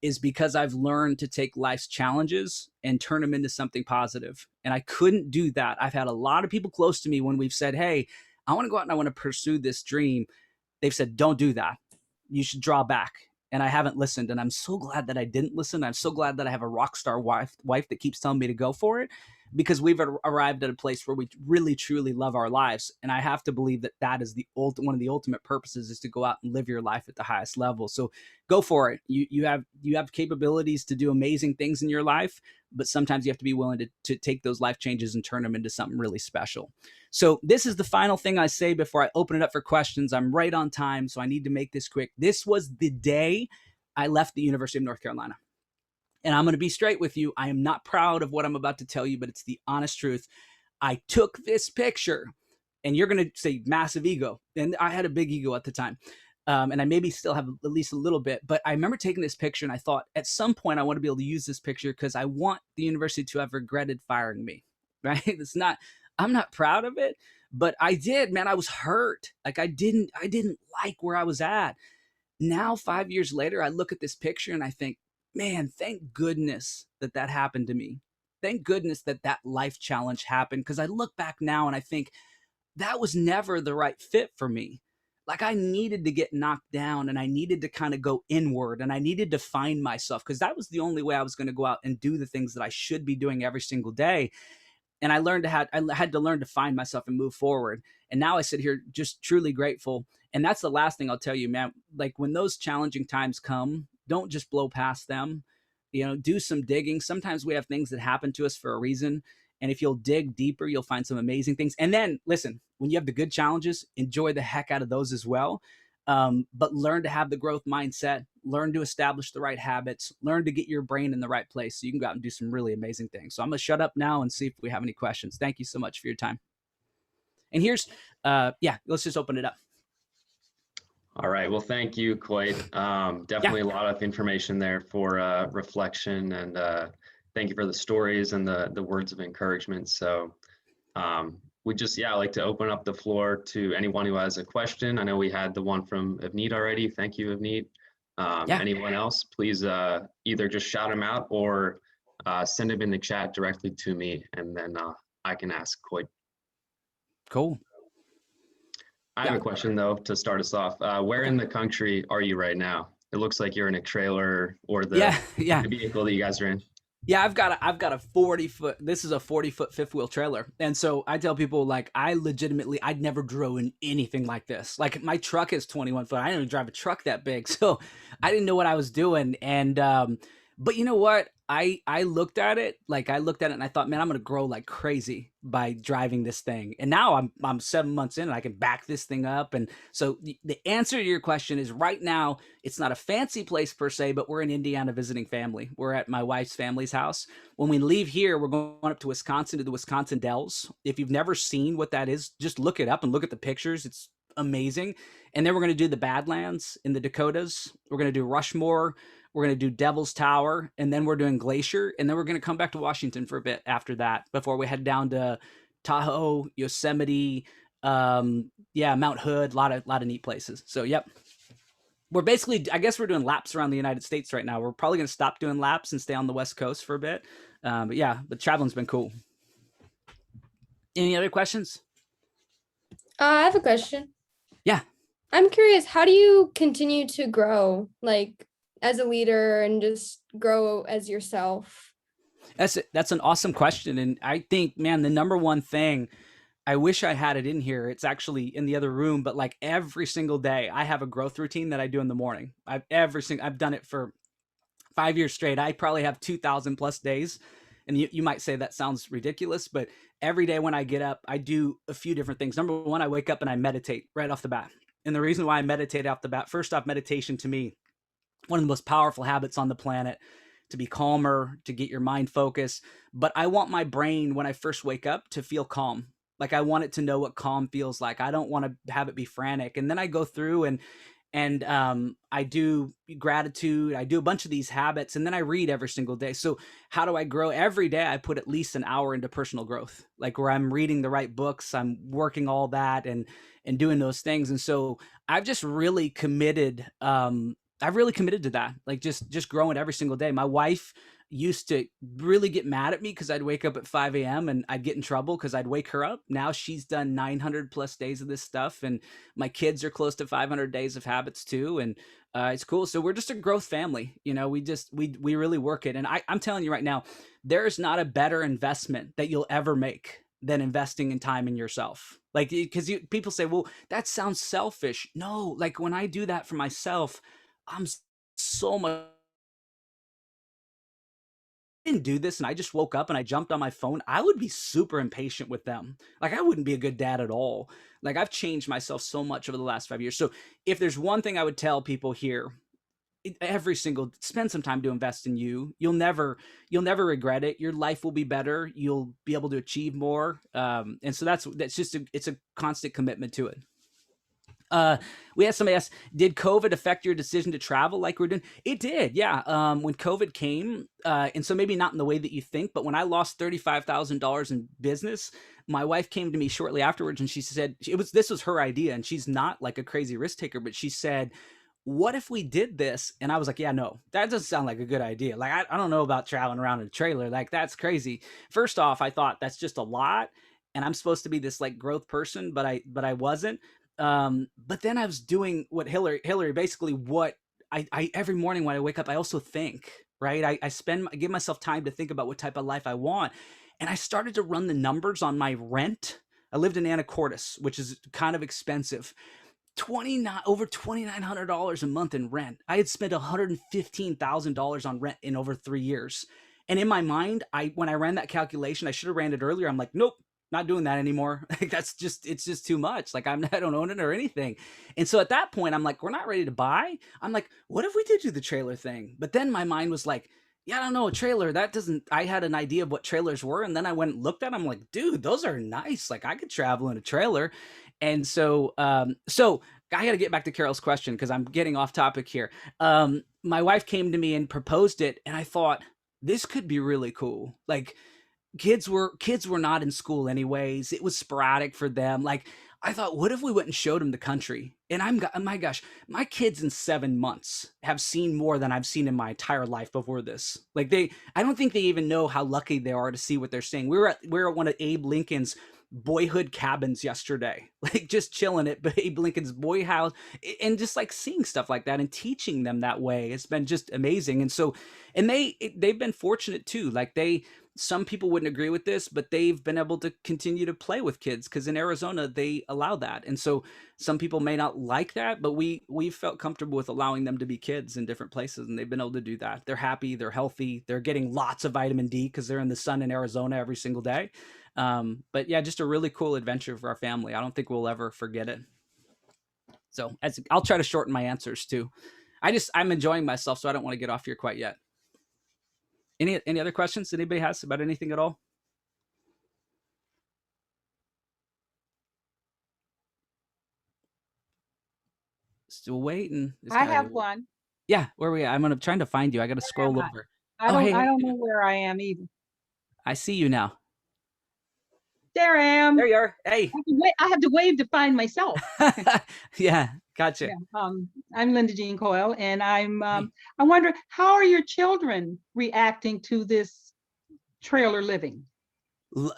is because I've learned to take life's challenges and turn them into something positive. And I couldn't do that. I've had a lot of people close to me when we've said, hey, I want to go out and I want to pursue this dream. They've said, don't do that. You should draw back. And I haven't listened. And I'm so glad that I didn't listen. I'm so glad that I have a rock star wife that keeps telling me to go for it. because we've arrived at a place where we really truly love our lives. And I have to believe that that is one of the ultimate purposes, is to go out and live your life at the highest level. So go for it. You have capabilities to do amazing things in your life, but sometimes you have to be willing to take those life changes and turn them into something really special. So this is the final thing I say before I open it up for questions. I'm right on time, so I need to make this quick. This was the day I left the University of North Carolina. And I'm going to be straight with you. I am not proud of what I'm about to tell you, but it's the honest truth. I took this picture, and you're going to say massive ego. And I had a big ego at the time. And I maybe still have at least a little bit, but I remember taking this picture and I thought at some point I want to be able to use this picture because I want the university to have regretted firing me, right? I'm not proud of it, but I did, man. I was hurt. Like I didn't like where I was at. Now, 5 years later, I look at this picture and I think, man, thank goodness that happened to me. Thank goodness that life challenge happened, because I look back now and I think that was never the right fit for me. Like I needed to get knocked down and I needed to kind of go inward and I needed to find myself, because that was the only way I was going to go out and do the things that I should be doing every single day. And I had to learn to find myself and move forward. And now I sit here just truly grateful. And that's the last thing I'll tell you, man. Like when those challenging times come, don't just blow past them. Do some digging. Sometimes we have things that happen to us for a reason. And if you'll dig deeper, you'll find some amazing things. And then listen, when you have the good challenges, enjoy the heck out of those as well. But learn to have the growth mindset, learn to establish the right habits, learn to get your brain in the right place so you can go out and do some really amazing things. So I'm going to shut up now and see if we have any questions. Thank you so much for your time. And here's, let's just open it up. All right. Well, thank you, Coyte. Definitely a lot of information there for reflection, and thank you for the stories and the words of encouragement. So we just, like to open up the floor to anyone who has a question. I know we had the one from Avneet already. Thank you, Avneet. Anyone else, please either just shout them out or send them in the chat directly to me, and then I can ask Coyte. Cool. I have a question though to start us off. Where in the country are you right now? It looks like you're in a trailer or the vehicle that you guys are in. Yeah, I've got a 40-foot. This is a 40-foot fifth wheel trailer, and so I tell people like I'd never drove in anything like this. Like my truck is 21 foot. I didn't even drive a truck that big, so I didn't know what I was doing. And but you know what? I looked at it and I thought, man, I'm gonna grow like crazy by driving this thing. And now I'm 7 months in and I can back this thing up. And so the answer to your question is right now, it's not a fancy place per se, but we're in Indiana visiting family. We're at my wife's family's house. When we leave here, we're going up to Wisconsin, to the Wisconsin Dells. If you've never seen what that is, just look it up and look at the pictures. It's amazing. And then we're going to do the Badlands in the Dakotas. We're going to do Rushmore. We're going to do Devil's Tower, and then we're doing Glacier, and then we're going to come back to Washington for a bit after that before we head down to Tahoe, Yosemite, Mount Hood, a lot of neat places. So, yep. We're basically, I guess we're doing laps around the United States right now. We're probably going to stop doing laps and stay on the West Coast for a bit. But traveling's been cool. Any other questions? I have a question. Yeah. I'm curious, how do you continue to grow, like, as a leader and just grow as yourself? That's an awesome question. And I think, man, the number one thing, I wish I had it in here. It's actually in the other room, but like every single day I have a growth routine that I do in the morning. I've done it for 5 years straight. I probably have 2,000 plus days. And you might say that sounds ridiculous, but every day when I get up, I do a few different things. Number one, I wake up and I meditate right off the bat. And the reason why I meditate off the bat, first off, meditation to me, one of the most powerful habits on the planet, to be calmer, to get your mind focused. But I want my brain, when I first wake up, to feel calm. Like I want it to know what calm feels like. I don't want to have it be frantic. And then I go through and I do gratitude. I do a bunch of these habits, and then I read every single day. So how do I grow? Every day I put at least an hour into personal growth, like where I'm reading the right books, I'm working all that and doing those things. And so I've just really committed, to that, like just growing every single day. My wife, used to really get mad at me because I'd wake up at 5 a.m. and I'd get in trouble because I'd wake her up. Now she's done 900 plus days of this stuff, and my kids are close to 500 days of habits too. And it's cool. So we're just a growth family. You know, we really work it. And I'm telling you right now, there's not a better investment that you'll ever make than investing in time in yourself. Like, because people say, well, that sounds selfish. No, like when I do that for myself, I'm so much. Didn't do this and I just woke up and I jumped on my phone, I would be super impatient with them. Like I wouldn't be a good dad at all. Like I've changed myself so much over the last 5 years. So if there's one thing I would tell people here, spend some time to invest in you. You'll never regret it. Your life will be better. You'll be able to achieve more. And so that's just it's a constant commitment to it. We had somebody ask, did COVID affect your decision to travel like we're doing? It did. Yeah. When COVID came, and so maybe not in the way that you think, but when I lost $35,000 in business, my wife came to me shortly afterwards and she said, this was her idea. And she's not like a crazy risk taker, but she said, what if we did this? And I was like, yeah, no, that doesn't sound like a good idea. Like, I don't know about traveling around in a trailer. Like that's crazy. First off, I thought that's just a lot. And I'm supposed to be this like growth person, but I wasn't. But then I was doing what Hillary basically what I every morning when I wake up, I also think, right? I give myself time to think about what type of life I want. And I started to run the numbers on my rent. I lived in Anacortes, which is kind of expensive. Over $2,900 a month in rent. I had spent $115,000 on rent in over 3 years. And in my mind, when I ran that calculation, I should have ran it earlier. I'm like, nope, not doing that anymore. Like it's just too much. Like I don't own it or anything. And so at that point, I'm like, we're not ready to buy. I'm like, what if we did do the trailer thing? But then my mind was like, yeah, I don't know, a trailer. I had an idea of what trailers were. And then I went and looked at them. I'm like, dude, those are nice. Like I could travel in a trailer. And so I got to get back to Carol's question because I'm getting off topic here. My wife came to me and proposed it. And I thought this could be really cool. Like kids were not in school anyways. It was sporadic for them. Like I thought, what if we went and showed them the country? And my gosh, my kids in 7 months have seen more than I've seen in my entire life before this. Like I don't think they even know how lucky they are to see what they're seeing. We were at one of Abe Lincoln's boyhood cabins yesterday, like just chilling at Abe Lincoln's boy house and just like seeing stuff like that and teaching them that way. It's been just amazing. And so, and they've been fortunate too. Like some people wouldn't agree with this, but they've been able to continue to play with kids because in Arizona, they allow that. And so some people may not like that, but we felt comfortable with allowing them to be kids in different places. And they've been able to do that. They're happy. They're healthy. They're getting lots of vitamin D because they're in the sun in Arizona every single day. But yeah, just a really cool adventure for our family. I don't think we'll ever forget it. So I'll try to shorten my answers too. I'm enjoying myself, so I don't want to get off here quite yet. Any other questions anybody has about anything at all? Still waiting. I have one. Yeah, where are we at? I'm trying to find you. I got to scroll over. I don't know where I am either. I see you now. There I am. There you are. Hey. I have to wave to find myself. Yeah, gotcha. Yeah, I'm Lindagene Coyle, and I wonder, how are your children reacting to this trailer living?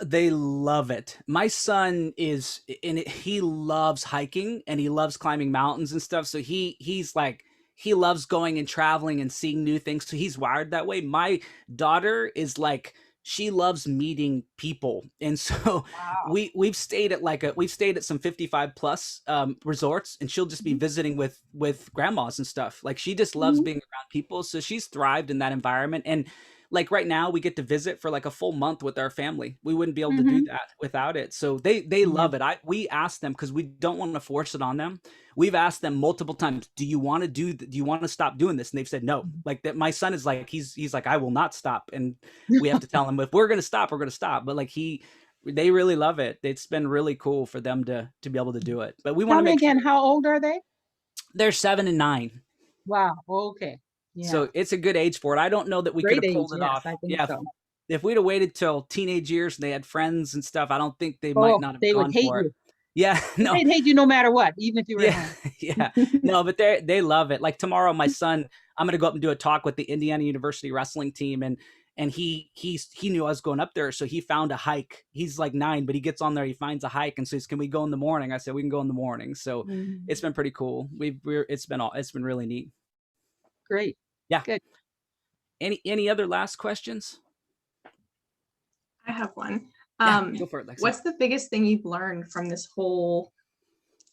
They love it. My son he loves hiking and he loves climbing mountains and stuff. So he's like, he loves going and traveling and seeing new things. So he's wired that way. My daughter is like, she loves meeting people. And so wow. we've stayed at some 55 plus resorts, and she'll just be visiting with grandmas and stuff. Like she just loves being around people. So she's thrived in that environment. And like right now we get to visit for like a full month with our family. We wouldn't be able to do that without it. So they love it. We ask them, because we don't want to force it on them. We've asked them multiple times, do you want to stop doing this? And they've said no. Like that, my son is like, he's like, I will not stop. And we have to tell him, if we're going to stop, we're going to stop. But like they really love it. It's been really cool for them to be able to do it. But we want to make again, how old are they? They're 7 and 9. Wow. Okay. Yeah. So it's a good age for it. I don't know that we could have pulled it off. Yeah. So. If we'd have waited till teenage years and they had friends and stuff, I don't think they might not have they gone would hate for you. it. Yeah, no. They'd hate you no matter what, even if you were at home. Yeah. No, but they love it. Like tomorrow, my son, I'm going to go up and do a talk with the Indiana University wrestling team. And and he knew I was going up there, so he found a hike. He's like 9, but he gets on there, he finds a hike and says, "Can we go in the morning?" I said, "We can go in the morning." So it's been pretty cool. It's been really neat. Great. Yeah. Good. Any other last questions? I have one. Go for it, Lexi. What's the biggest thing you've learned from this whole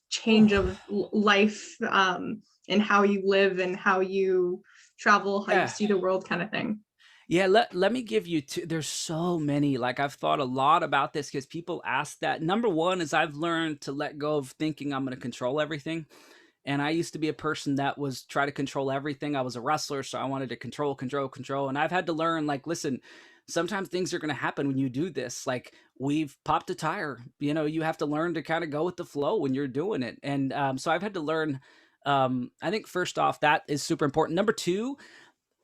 change of life, and how you live and how you travel, how you see the world kind of thing? Yeah, let me give you two. There's so many. Like, I've thought a lot about this because people ask that. Number one is I've learned to let go of thinking I'm going to control everything. And I used to be a person that was try to control everything. I was a wrestler, so I wanted to control. And I've had to learn, like, listen, sometimes things are going to happen when you do this. Like, we've popped a tire, you have to learn to kind of go with the flow when you're doing it. And so I've had to learn, I think first off, that is super important. Number two,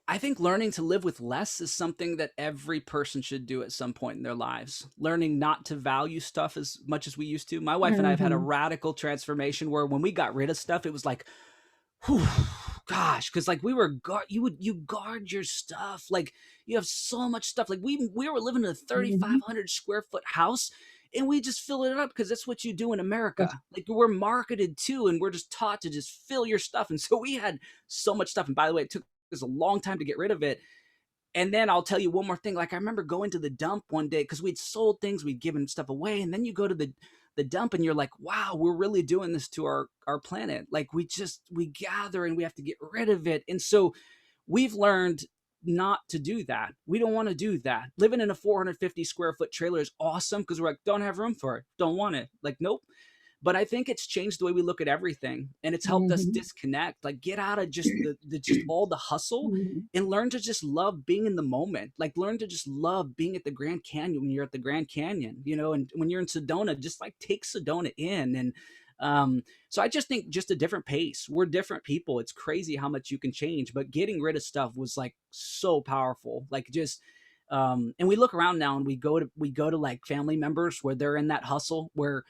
I think learning to live with less is something that every person should do at some point in their lives. Learning not to value stuff as much as we used to. My wife and I have had a radical transformation where when we got rid of stuff, it was like, whew, gosh, because like you guard your stuff. Like, you have so much stuff. Like, we were living in a 3,500 square foot house, and we just fill it up because that's what you do in America. Like, we're marketed to, and we're just taught to just fill your stuff. And so we had so much stuff. And by the way, it took us a long time to get rid of it. And then I'll tell you one more thing. Like, I remember going to the dump one day because we'd sold things, we'd given stuff away. And then you go to the dump and you're like, wow, we're really doing this to our planet. Like, we gather and we have to get rid of it. And so we've learned not to do that. We don't want to do that. Living in a 450 square foot trailer is awesome because we're like, don't have room for it. Don't want it. Like, nope. But I think it's changed the way we look at everything, and it's helped us disconnect, like get out of just just all the hustle and learn to just love being in the moment. Like, learn to just love being at the Grand Canyon when you're at the Grand Canyon, and when you're in Sedona, just like take Sedona in. And so I just think just a different pace. We're different people. It's crazy how much you can change, but getting rid of stuff was like so powerful. Like, just and we look around now and we go to like family members where they're in that hustle where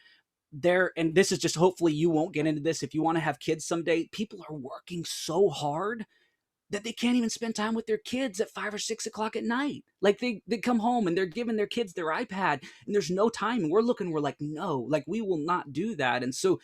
and this is just, hopefully you won't get into this if you want to have kids someday. People are working so hard that they can't even spend time with their kids at 5 or 6 o'clock at night. Like, they come home and they're giving their kids their iPad and there's no time. And we're like, no, like, we will not do that. And so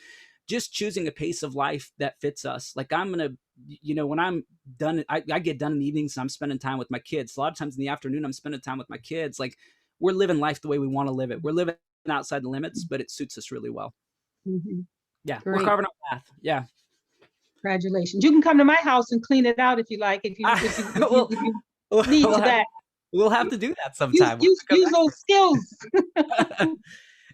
just choosing a pace of life that fits us. Like, I'm going to, when I'm done, I get done in the evenings and I'm spending time with my kids. A lot of times in the afternoon, I'm spending time with my kids. Like, we're living life the way we want to live it. We're living outside the limits, but it suits us really well. Yeah. Great. We're carving our path. Yeah. Congratulations. You can come to my house and clean it out if you like, if you need that. We'll have to do that sometime. Use those skills.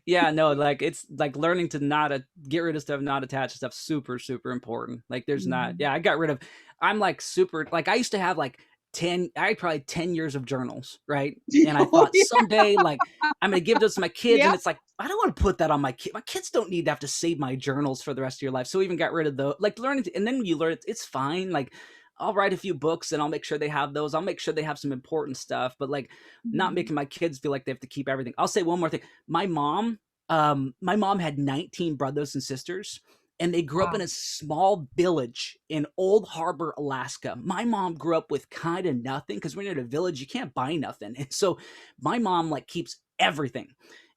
Yeah, no, like, it's like learning to not get rid of stuff, not attach to stuff. Super, super important. Like, there's not, I got rid of, I'm like super, like, I used to have like I had probably 10 years of journals, right? And I thought someday, like, I'm going to give those to my kids. And it's like, I don't want to put that on my kids. My kids don't need to have to save my journals for the rest of your life. So we even got rid of the, like, learning and then when you learn, it's fine. Like, I'll write a few books and I'll make sure they have those. I'll make sure they have some important stuff, but like not making my kids feel like they have to keep everything. I'll say one more thing. My mom had 19 brothers and sisters. And they grew up in a small village in Old Harbor, Alaska. My mom grew up with kind of nothing because when you're in a village, you can't buy nothing. And so my mom like keeps everything.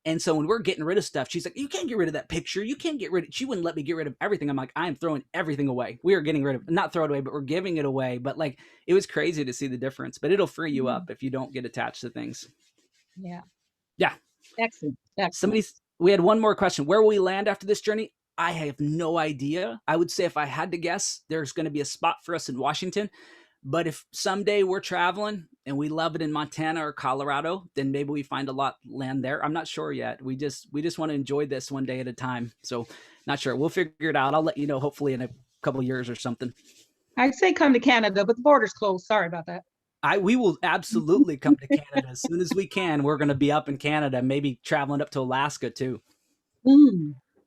And so when we're getting rid of stuff, she's like, you can't get rid of that picture. You can't get rid of it. She wouldn't let me get rid of everything. I'm like, I'm throwing everything away. We are getting rid of, not throw it away, but we're giving it away. But like, it was crazy to see the difference, but it'll free you up if you don't get attached to things. Yeah. Yeah. Excellent. We had one more question. Where will we land after this journey? I have no idea. I would say if I had to guess, there's going to be a spot for us in Washington. But if someday we're traveling and we love it in Montana or Colorado, then maybe we find a lot land there. I'm not sure yet. We just want to enjoy this one day at a time. So not sure. We'll figure it out. I'll let you know, hopefully in a couple of years or something. I'd say come to Canada, but the border's closed. Sorry about that. We will absolutely come to Canada as soon as we can. We're going to be up in Canada, maybe traveling up to Alaska too.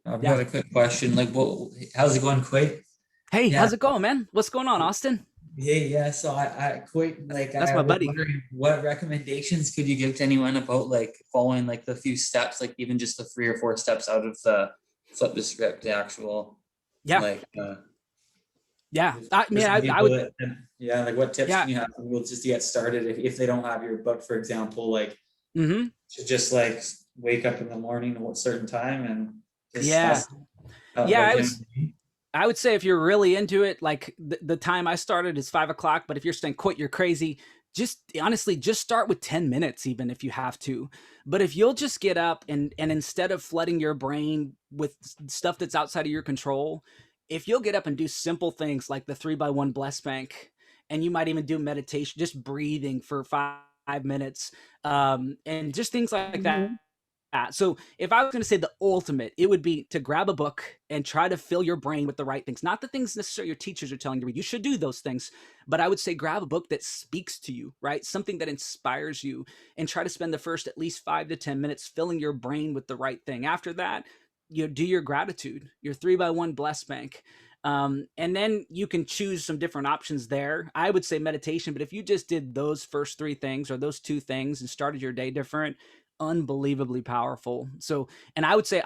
I've got a quick question. Like, how's it going, Coyte? Hey, how's it going, man? What's going on, Austin? Yeah. So I Coyte, like, that's my buddy. What recommendations could you give to anyone about like following like the few steps, like even just the 3 or 4 steps out of the flip the script, the actual, Yeah, Just I for mean, some I people would, yeah, like what tips yeah. can you have for people just to get started if they don't have your book, for example, like Hmm. to just like wake up in the morning at a certain time and just Yeah. that's Yeah, like, you know what I mean? I would say if you're really into it, like the time I started is 5 o'clock, but if you're saying, Coyte, you're crazy, just honestly, just start with 10 minutes, even if you have to. But if you'll just get up and instead of flooding your brain with stuff that's outside of your control, if you'll get up and do simple things like the 3x1 bless bank, and you might even do meditation, just breathing for 5 minutes, and just things like that. Mhm. So if I was going to say the ultimate, it would be to grab a book and try to fill your brain with the right things, not the things necessarily your teachers are telling you to read. You should do those things, but I would say grab a book that speaks to you, right? Something that inspires you, and try to spend the first at least 5 to 10 minutes filling your brain with the right thing. After that, you do your gratitude, your 3x1 bless bank. And then you can choose some different options there. I would say meditation, but if you just did those first three things or those two things and started your day different, unbelievably powerful. So, and I would say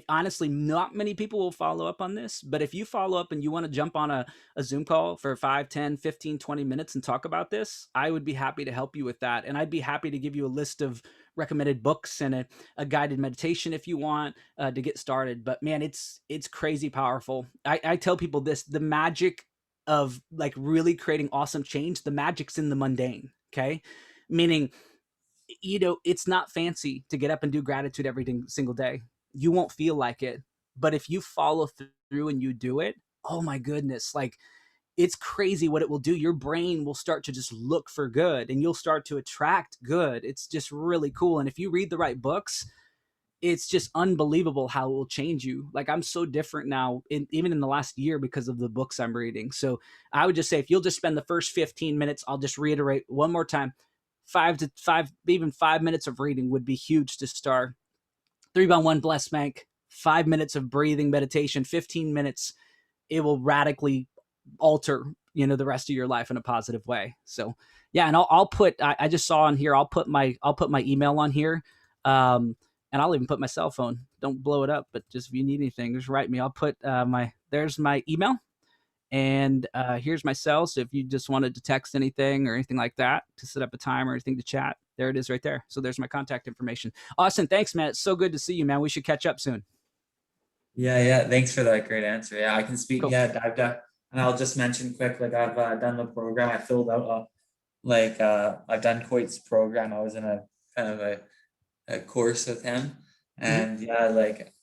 honestly, not many people will follow up on this, but if you follow up and you want to jump on a Zoom call for 5, 10, 15, 20 minutes and talk about this, I would be happy to help you with that. And I'd be happy to give you a list of recommended books and a guided meditation if you want to get started. But man, it's crazy powerful. I tell people this, the magic of like really creating awesome change, the magic's in the mundane. Okay. Meaning, it's not fancy to get up and do gratitude every single day. You won't feel like it. But if you follow through and you do it, oh my goodness, like it's crazy what it will do. Your brain will start to just look for good and you'll start to attract good. It's just really cool. And if you read the right books, it's just unbelievable how it will change you. Like I'm so different now, even in the last year because of the books I'm reading. So I would just say if you'll just spend the first 15 minutes, I'll just reiterate one more time, 5 minutes of reading would be huge to start. 3x1 bless bank, 5 minutes of breathing meditation, 15 minutes. It will radically alter, the rest of your life in a positive way. So yeah. And I'll put, I just saw on here, I'll put my email on here. And I'll even put my cell phone. Don't blow it up, but just if you need anything, just write me. I'll put there's my email, and here's my cell. So if you just wanted to text anything or anything like that to set up a time or anything to chat, there it is right there. So there's my contact information. Austin, thanks, man. It's so good to see you, man. We should catch up soon. Yeah. Thanks for that great answer. Yeah, I can speak. Cool. Yeah, I've done, and I'll just mention quick, like I've done the program. I filled out I've done Coyte's program. I was in a kind of a course with him, and yeah, like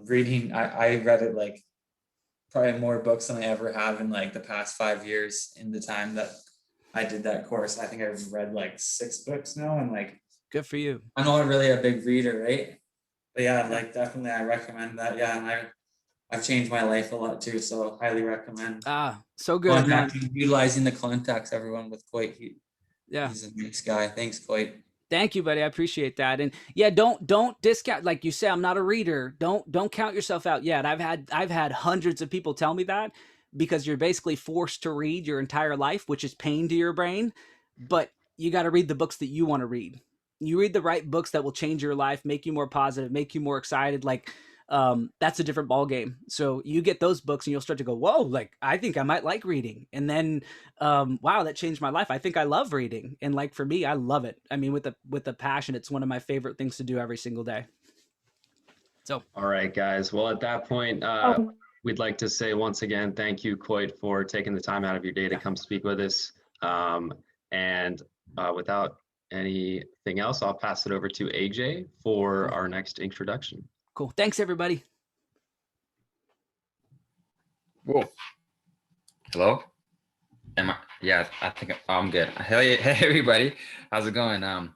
reading. I read it like probably more books than I ever have in like the past 5 years in the time that I did that course. I think I've read like 6 books now, and like Good for you. I'm not really a big reader, right? But yeah, like definitely I recommend that. Yeah, and I've changed my life a lot too, so highly recommend So good, man. utilizing the contacts, everyone, with Coyte. Yeah. He's a nice guy. Thanks, Coyte. Thank you, buddy. I appreciate that. And yeah, don't discount, like you say, I'm not a reader. Don't count yourself out yet. I've had hundreds of people tell me that, because you're basically forced to read your entire life, which is pain to your brain. But you got to read the books that you want to read. You read the right books that will change your life, make you more positive, make you more excited. Like that's a different ball game. So you get those books and you'll start to go, whoa, like I think I might like reading. And then wow, that changed my life. I think I love reading. And like for me, I love it. I mean, with the passion, it's one of my favorite things to do every single day. So all right, guys. Well, at that point, Oh, we'd like to say once again, thank you, Coyte, for taking the time out of your day to come speak with us. And without anything else, I'll pass it over to AJ for our next introduction. cool. Thanks, everybody. Whoa. Hello? Yeah, I think I'm good. Hey, everybody. How's it going?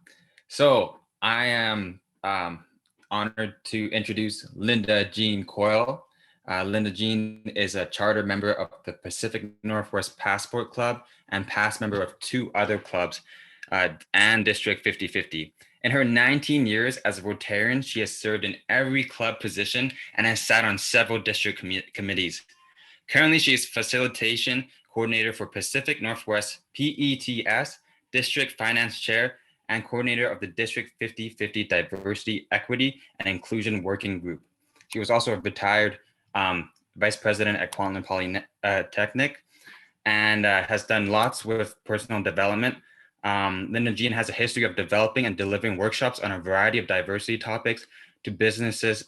So I am honored to introduce Lindagene Coyle. Lindagene is a charter member of the Pacific Northwest Passport Club and past member of 2 other clubs and District 50/50. In her 19 years as a Rotarian, she has served in every club position and has sat on several district committees. Currently, she is facilitation coordinator for Pacific Northwest PETS, district finance chair, and coordinator of the District 50/50 Diversity, Equity, and Inclusion Working Group. She was also a retired vice president at Quantum Polytechnic, and has done lots with personal development. Lindagene has a history of developing and delivering workshops on a variety of diversity topics to businesses,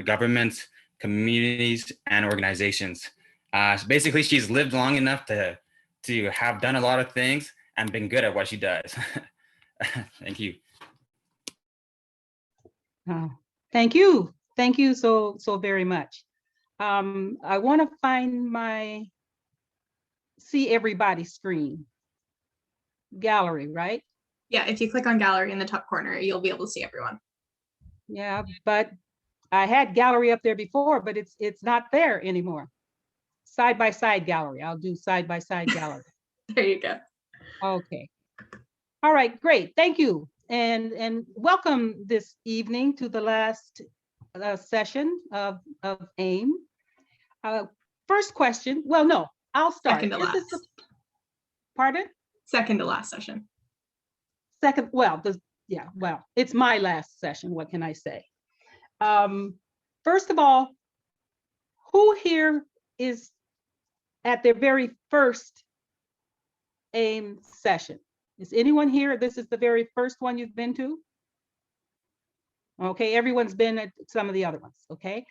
governments, communities, and organizations. So basically, she's lived long enough to have done a lot of things and been good at what she does. Thank you. Thank you. Thank you so very much. I want to find see everybody's screen. Gallery, right? Yeah, if you click on gallery in the top corner, you'll be able to see everyone. Yeah, but I had gallery up there before, but it's not there anymore. Side by side gallery. I'll do side by side gallery. There you go. Okay. All right, great. Thank you. And welcome this evening to the last session of AIM. First question. Well, no, I'll start. Second to last. Pardon? Second to last session. Second, well, well, it's my last session. What can I say? First of all, who here is at their very first AIM session? Is anyone here? This is the very first one you've been to? Okay, everyone's been at some of the other ones, okay?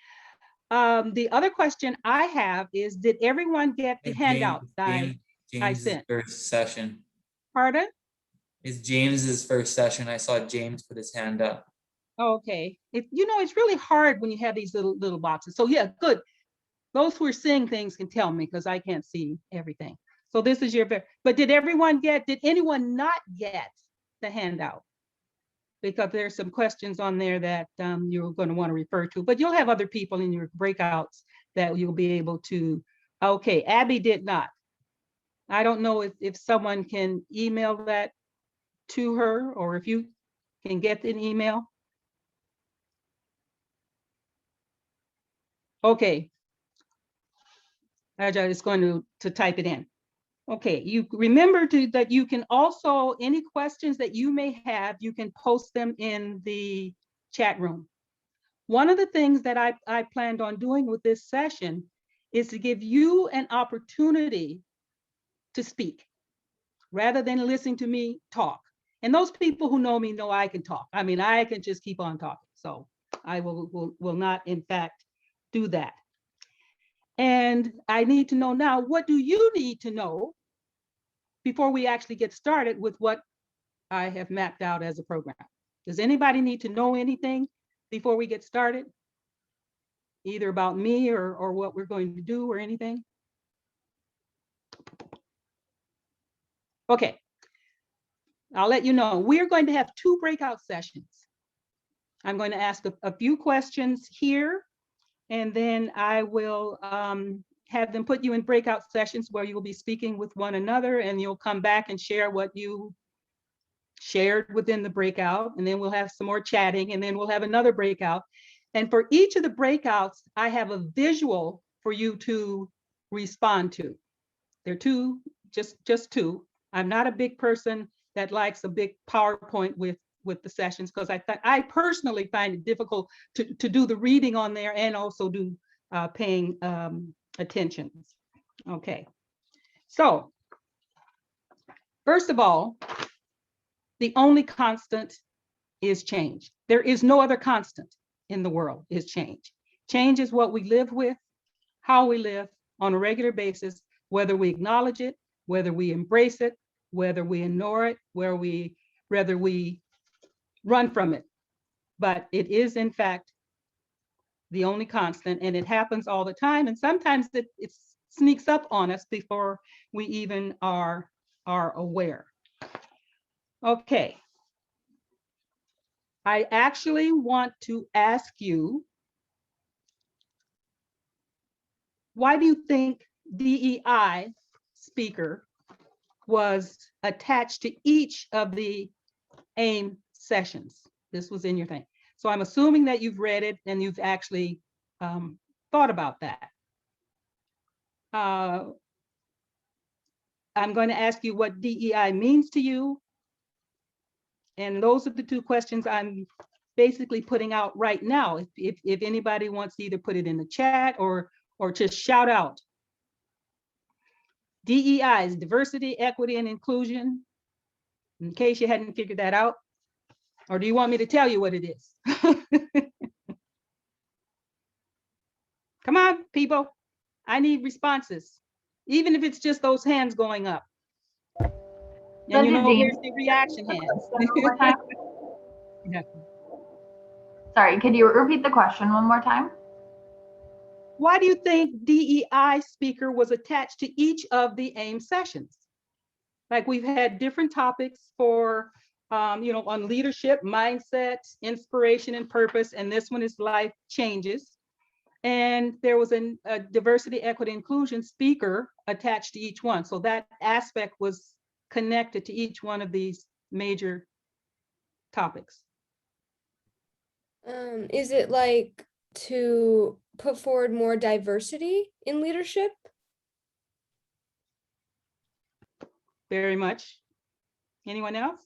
The other question I have is, did everyone get the handout that I sent? First session. Pardon? It's James's first session. I saw James put his hand up. Okay, it's really hard when you have these little boxes. So yeah, good. Those who are seeing things can tell me because I can't see everything. So this is but did anyone not get the handout? Because there's some questions on there that you're going to want to refer to, but you'll have other people in your breakouts that you'll be able to. Okay, Abby did not. I don't know if someone can email that to her, or if you can get an email. Okay. Ajay is going to type it in. Okay, you remember that you can also, any questions that you may have, you can post them in the chat room. One of the things that I planned on doing with this session is to give you an opportunity to speak rather than listening to me talk. And those people who know me know I can talk. I mean, I can just keep on talking. So I will not, in fact, do that. And I need to know now, what do you need to know before we actually get started with what I have mapped out as a program? Does anybody need to know anything before we get started? Either about me or what we're going to do or anything? Okay, I'll let you know. We're going to have 2 breakout sessions. I'm going to ask a few questions here, and then I will have them put you in breakout sessions where you'll be speaking with one another, and you'll come back and share what you shared within the breakout, and then we'll have some more chatting, and then we'll have another breakout. And for each of the breakouts, I have a visual for you to respond to. They're 2, just 2. I'm not a big person that likes a big PowerPoint with the sessions, because I personally find it difficult to do the reading on there and also do paying attention. Okay, so first of all, the only constant is change. There is no other constant in the world is change. Change is what we live with, how we live on a regular basis, whether we acknowledge it, whether we embrace it, whether we ignore it, whether we run from it. But it is, in fact, the only constant, and it happens all the time. And sometimes it sneaks up on us before we even are aware. Okay. I actually want to ask you, why do you think DEI speaker was attached to each of the AIM sessions? This was in your thing. So I'm assuming that you've read it and you've actually thought about that. I'm going to ask you what DEI means to you. And those are the 2 questions I'm basically putting out right now. If anybody wants to either put it in the chat or or just shout out. DEI is diversity, equity, and inclusion, in case you hadn't figured that out. Or do you want me to tell you what it is? Come on, people. I need responses, even if it's just those hands going up. And you know, where's the reaction hands? Yeah. Sorry, could you repeat the question one more time? Why do you think DEI speaker was attached to each of the AIM sessions? Like we've had different topics for, you know, on leadership, mindset, inspiration, and purpose. And this one is life changes. And there was a diversity, equity, inclusion speaker attached to each one. So that aspect was connected to each one of these major topics. Is it like to put forward more diversity in leadership? Very much. Anyone else?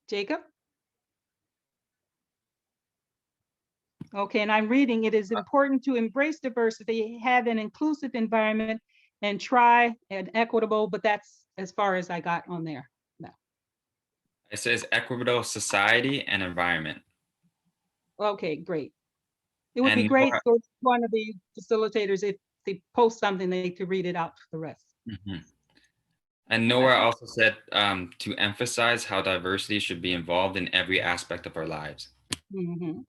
Jacob? Okay, and I'm reading, it is important to embrace diversity, have an inclusive environment, and try an equitable, but that's as far as I got on there. No. It says equitable society and environment. Okay, great. It would be And great for one of the facilitators, if they post something, they could read it out to the rest. Mhm. And Nora also said to emphasize how diversity should be involved in every aspect of our lives. Mhm.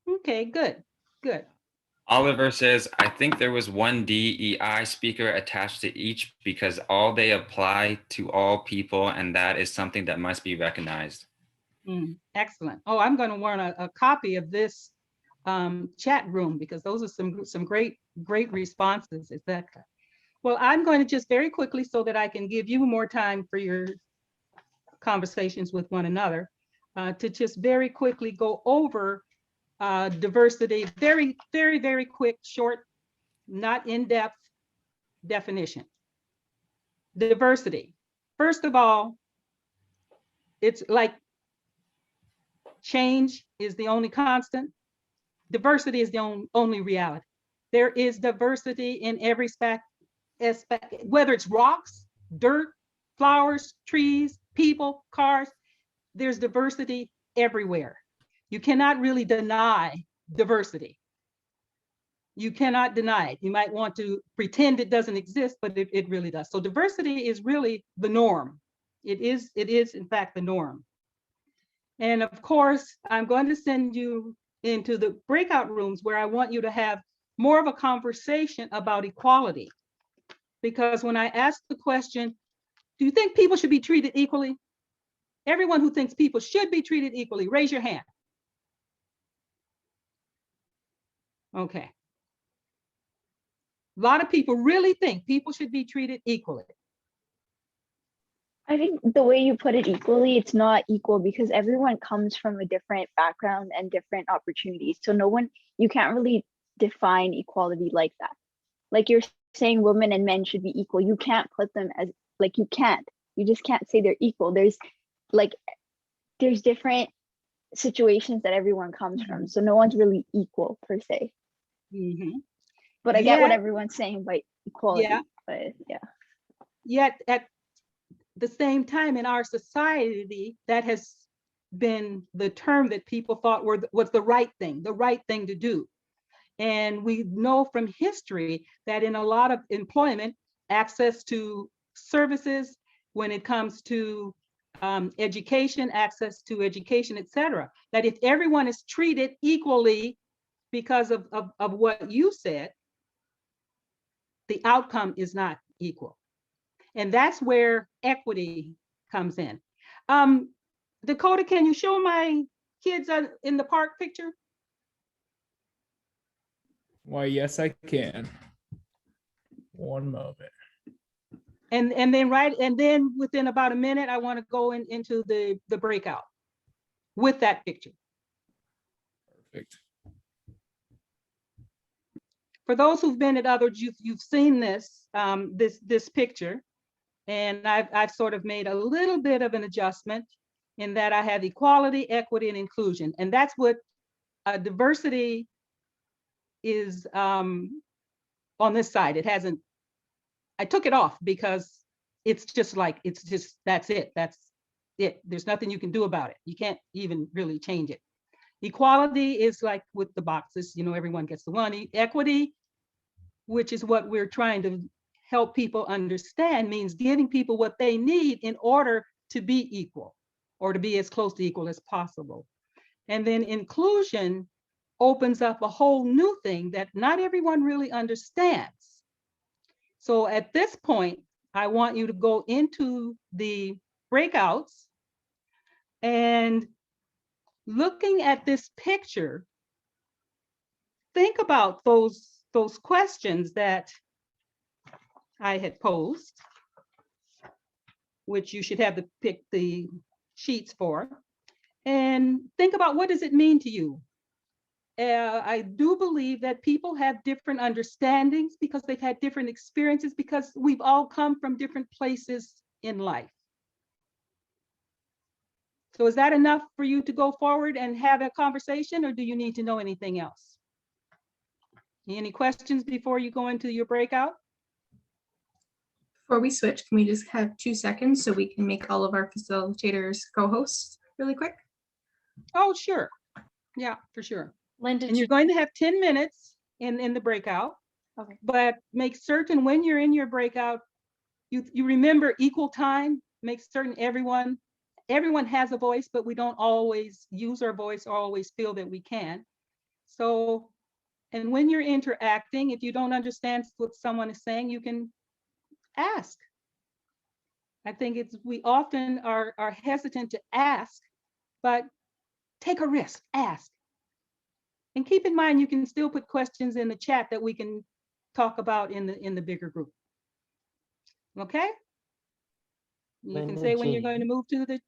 Okay, good, good. Oliver says, I think there was one DEI speaker attached to each because all they apply to all people, and that is something that must be recognized. Excellent. Oh, I'm going to want a copy of this chat room, because those are some great responses. Exactly. Well, I'm going to just very quickly, so that I can give you more time for your conversations with one another, to just very quickly go over diversity, very quick, short, not in-depth definition. Diversity. First of all, it's like change is the only constant. Diversity is the only reality. There is diversity in every aspect, whether it's rocks, dirt, flowers, trees, people, cars, there's diversity everywhere. You cannot really deny diversity. You cannot deny it. You might want to pretend it doesn't exist, but it really does. So diversity is really the norm. It is in fact the norm. And of course, I'm going to send you into the breakout rooms where I want you to have more of a conversation about equality. Because when I ask the question, do you think people should be treated equally? Everyone who thinks people should be treated equally, raise your hand. Okay. A lot of people really think people should be treated equally. I think the way you put it, equally, it's not equal because everyone comes from a different background and different opportunities. So you can't really define equality like that. Like you're saying women and men should be equal. You can't put them as, like, you just can't say they're equal. There's different situations that everyone comes from. So no one's really equal per se. But I get what everyone's saying by equality. But yeah. Yet at the same time in our society, that has been the term that people thought was the right thing to do. And we know from history that in a lot of employment, access to services, when it comes to education, access to education, etc., that if everyone is treated equally because of what you said, the outcome is not equal. And that's where equity comes in. Dakota, can you show my kids in the park picture? Why, yes, I can. One moment. And then within about a minute, I want to go into the breakout with that picture. Perfect. For those who've been at others, you've seen this this picture, and I've sort of made a little bit of an adjustment in that I have equality, equity, and inclusion, and that's what diversity is on this side. It hasn't, I took it off because it's just like, that's it. There's nothing you can do about it. You can't even really change it. Equality is like with the boxes, you know, everyone gets the one. Equity, which is what we're trying to help people understand, means giving people what they need in order to be equal, or to be as close to equal as possible. And then inclusion opens up a whole new thing that not everyone really understands. So at this point, I want you to go into the breakouts and, looking at this picture, think about those questions that I had posed, which you should have to pick the sheets for, and think about, what does it mean to you? I do believe that people have different understandings because they've had different experiences, because we've all come from different places in life. So is that enough for you to go forward and have a conversation, or do you need to know anything else? Any questions before you go into your breakout? Before we switch, can we just have 2 seconds so we can make all of our facilitators co-hosts really quick? Oh, sure. Yeah, for sure. Linda, And you're going to have 10 minutes in the breakout. Okay. But make certain when you're in your breakout, you remember equal time. Make certain everyone has a voice, but we don't always use our voice or always feel that we can. So, and when you're interacting, if you don't understand what someone is saying, you can ask. I think we often are hesitant to ask, but take a risk, ask. And keep in mind, you can still put questions in the chat that we can talk about in the bigger group. Okay? You can say when you're going to move to the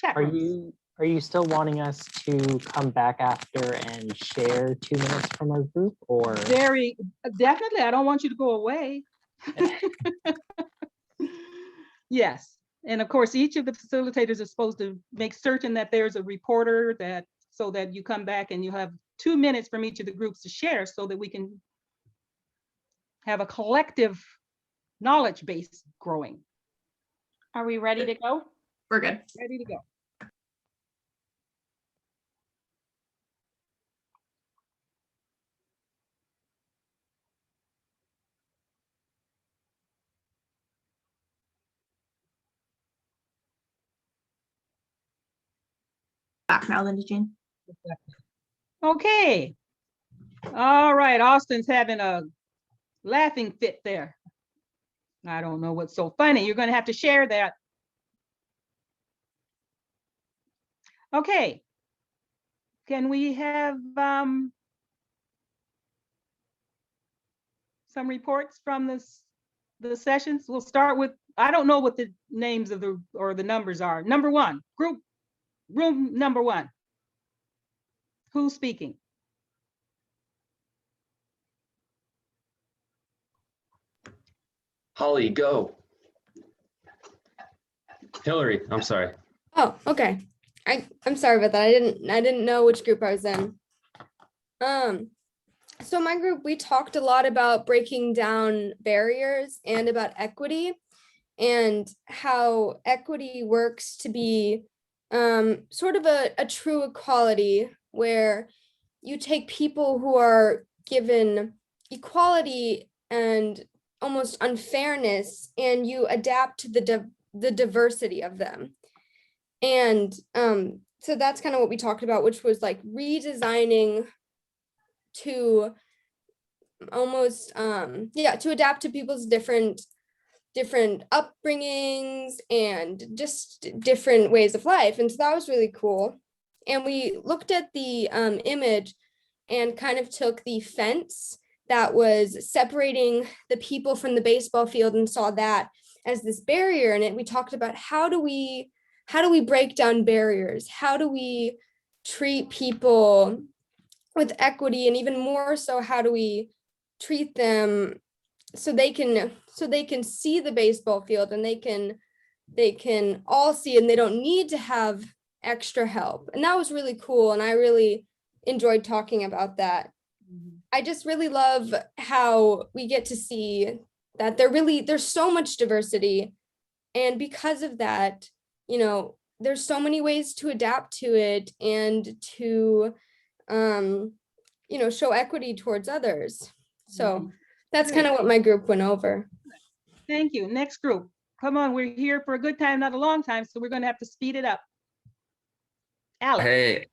chat rooms. Are you still wanting us to come back after and share 2 minutes from our group, or? Very definitely. I don't want you to go away. Yes. And of course, each of the facilitators is supposed to make certain that there's a reporter, that so that you come back and you have 2 minutes from each of the groups to share, so that we can have a collective knowledge base growing. are we ready to go? We're good. Ready to go. Back now, Lindagene. Okay. All right. Austin's having a laughing fit there. I don't know what's so funny. You're going to have to share that. Okay. Can we have some reports from the sessions? We'll start with, I don't know what the names of the numbers are. Number one, room number one. Who's speaking? Holly, go. Hillary, I'm sorry. Oh, okay. I'm sorry about that. I didn't know which group I was in. So my group, we talked a lot about breaking down barriers and about equity, and how equity works to be sort of a true equality, where you take people who are given equality and almost unfairness, and you adapt to the diversity of them. And so that's kind of what we talked about, which was like redesigning to almost to adapt to people's different upbringings and just different ways of life. And so that was really cool. And we looked at the image and kind of took the fence that was separating the people from the baseball field and saw that as this barrier. And we talked about how do we break down barriers? How do we treat people with equity? And even more so, how do we treat them so they can see the baseball field, and they can all see, and they don't need to have extra help. And that was really cool. And I really enjoyed talking about that. I just really love how we get to see that there's so much diversity. And because of that, there's so many ways to adapt to it and to, show equity towards others. So that's kind of what my group went over. Thank you. Next group. Come on, we're here for a good time, not a long time, so we're going to have to speed it up. Alex. Hey,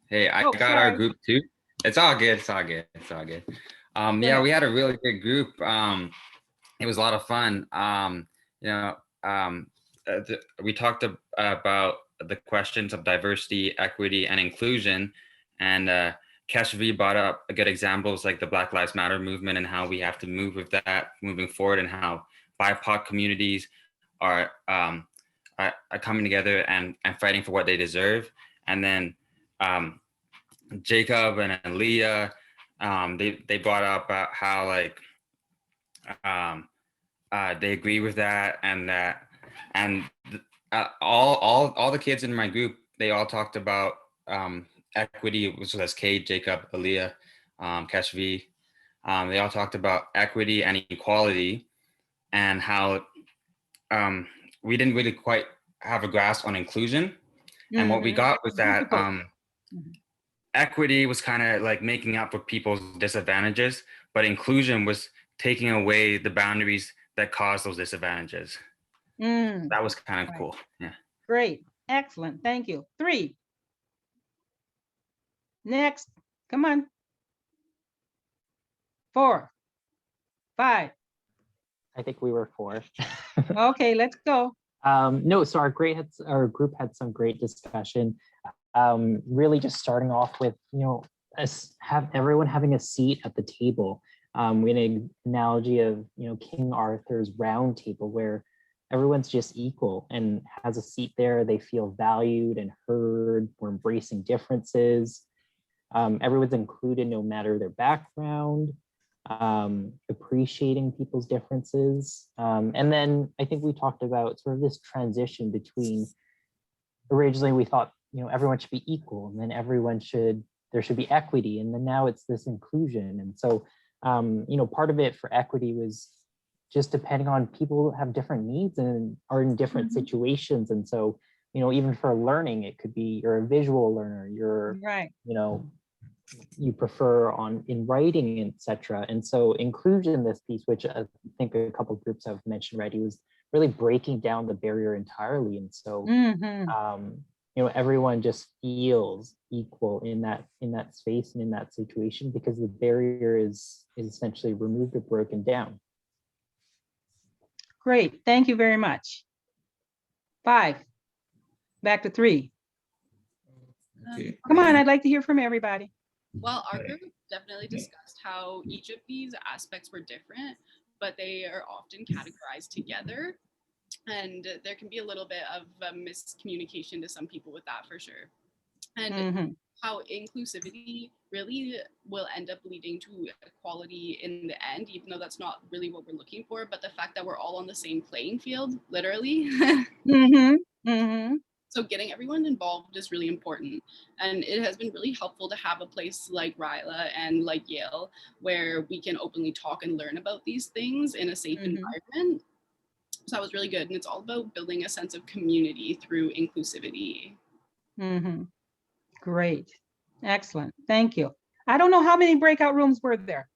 hey, I got our group too. It's all good. It's all good. It's all good. Yeah, we had a really good group. It was a lot of fun. We talked about the questions of diversity, equity, and inclusion, and Keshvi brought up good examples like the Black Lives Matter movement and how we have to move with that moving forward, and how BIPOC communities are coming together and fighting for what they deserve. And then Jacob and Leah, they brought up how like they agree with that, and all the kids in my group, they all talked about equity, which was Kate, Jacob, Aaliyah, Keshvi. They all talked about equity and equality, and how we didn't really quite have a grasp on inclusion. And what we got was that equity was kind of like making up for people's disadvantages, but inclusion was taking away the boundaries that cause those disadvantages. That was kind of cool. Yeah. Great. Excellent. Thank you. 3. Next. Come on. 4. 5. I think we were 4. Okay, let's go. No, so our group had some great discussion. Really just starting off with, have everyone having a seat at the table. We had an analogy of, King Arthur's round table, where everyone's just equal and has a seat there. They feel valued and heard. We're embracing differences. Everyone's included no matter their background, appreciating people's differences. And then I think we talked about sort of this transition between, originally we thought, everyone should be equal, and then there should be equity. And then now it's this inclusion. And so, part of it for equity was just depending on people have different needs and are in different situations. And so, even for learning, it could be you're a visual learner, you're, right. You prefer in writing, etc. And so inclusion, this piece, which I think a couple of groups have mentioned already, was really breaking down the barrier entirely. And so, everyone just feels equal in that space and in that situation, because the barrier is essentially removed or broken down. Great, thank you very much. 5, back to 3. Come on, I'd like to hear from everybody. Well, our group definitely discussed how each of these aspects were different, but they are often categorized together. And there can be a little bit of miscommunication to some people with that, for sure. And how inclusivity really will end up leading to equality in the end, even though that's not really what we're looking for. But the fact that we're all on the same playing field, literally. So getting everyone involved is really important. And it has been really helpful to have a place like RILA and like YAIL, where we can openly talk and learn about these things in a safe environment. So that was really good. And it's all about building a sense of community through inclusivity. Great. Excellent. Thank you. I don't know how many breakout rooms were there.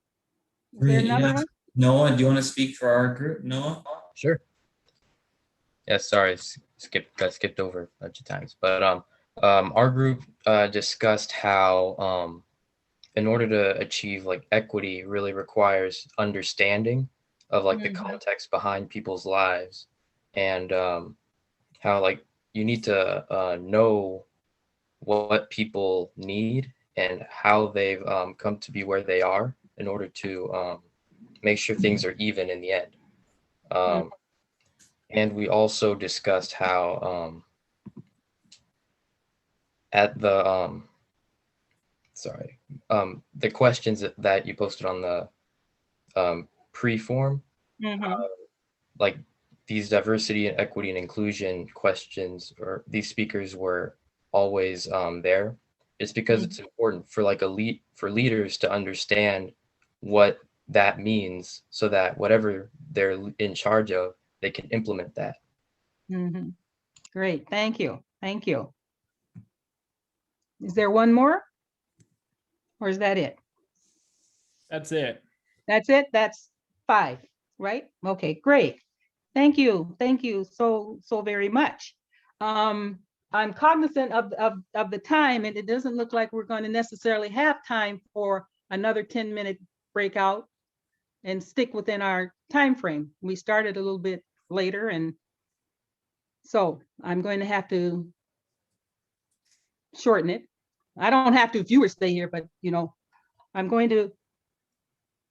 Is there another one? Noah, do you want to speak for our group, Noah? Sure. Yeah, sorry, got skipped over a bunch of times. But our group discussed how in order to achieve like equity really requires understanding of like the context behind people's lives, and how like you need to know what people need and how they've come to be where they are in order to make sure things are even in the end. And we also discussed how at the the questions that you posted on the pre-form, like these diversity and equity and inclusion questions, or these speakers were always there. It's because it's important for like for leaders to understand what that means so that whatever they're in charge of, they can implement that. Great, thank you, thank you. Is there one more? Or is that it? That's it. That's it? That's 5, right? Okay, great. Thank you so very much. I'm cognizant of the time, and it doesn't look like we're going to necessarily have time for another 10-minute breakout and stick within our time frame. We started a little bit later, and so I'm going to have to shorten it. I don't have to if you were stay here, but I'm going to.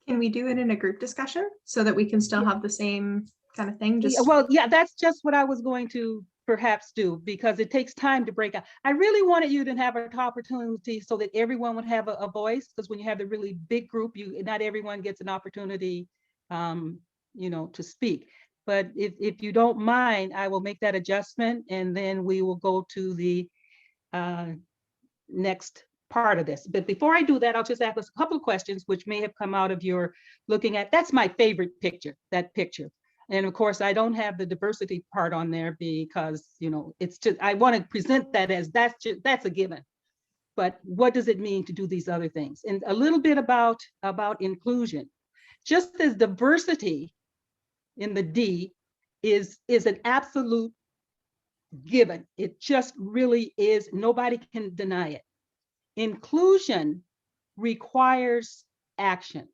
Can we do it in a group discussion so that we can still have the same kind of thing? Well, yeah, that's just what I was going to perhaps do, because it takes time to break out. I really wanted you to have an opportunity so that everyone would have a voice, because when you have the really big group, not everyone gets an opportunity, to speak. But if you don't mind, I will make that adjustment, and then we will go to the next part of this. But before I do that, I'll just ask a couple of questions which may have come out of your looking at. That's my favorite picture, that picture. And of course, I don't have the diversity part on there because, it's just, I want to present that as that's a given. But what does it mean to do these other things? And a little bit about inclusion. Just as diversity in the D is an absolute given. It just really is. Nobody can deny it. Inclusion requires action.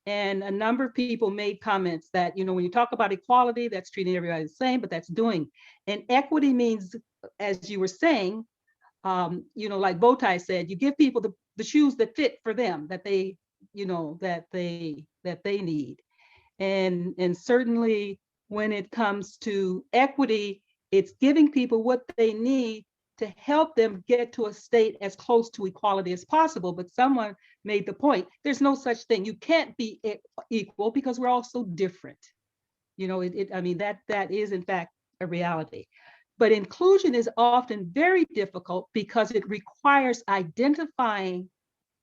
And a number of people made comments that, when you talk about equality, that's treating everybody the same, but that's doing. And equity means, as you were saying, like Bowtie said, you give people the shoes that fit for them, that they, that they need. And certainly when it comes to equity, it's giving people what they need to help them get to a state as close to equality as possible. But someone made the point, there's no such thing. You can't be equal because we're all so different. That is in fact a reality. But inclusion is often very difficult because it requires identifying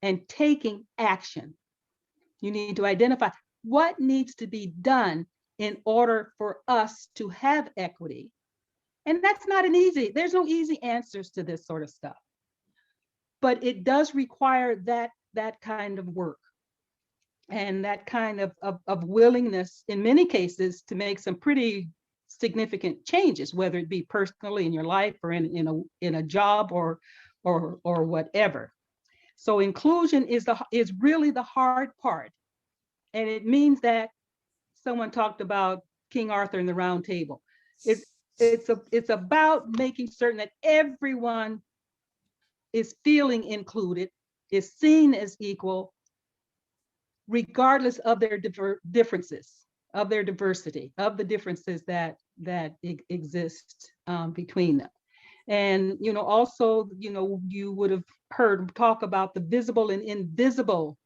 and taking action. You need to identify what needs to be done in order for us to have equity. And that's not there's no easy answers to this sort of stuff. But it does require that kind of work and that kind of willingness in many cases to make some pretty significant changes, whether it be personally in your life or in a job or whatever. So inclusion is really the hard part. And it means that someone talked about King Arthur and the Round Table. It's about making certain that everyone is feeling included, is seen as equal, regardless of their differences, of their diversity, of the differences that exist between them. And also, you would have heard talk about the visible and invisible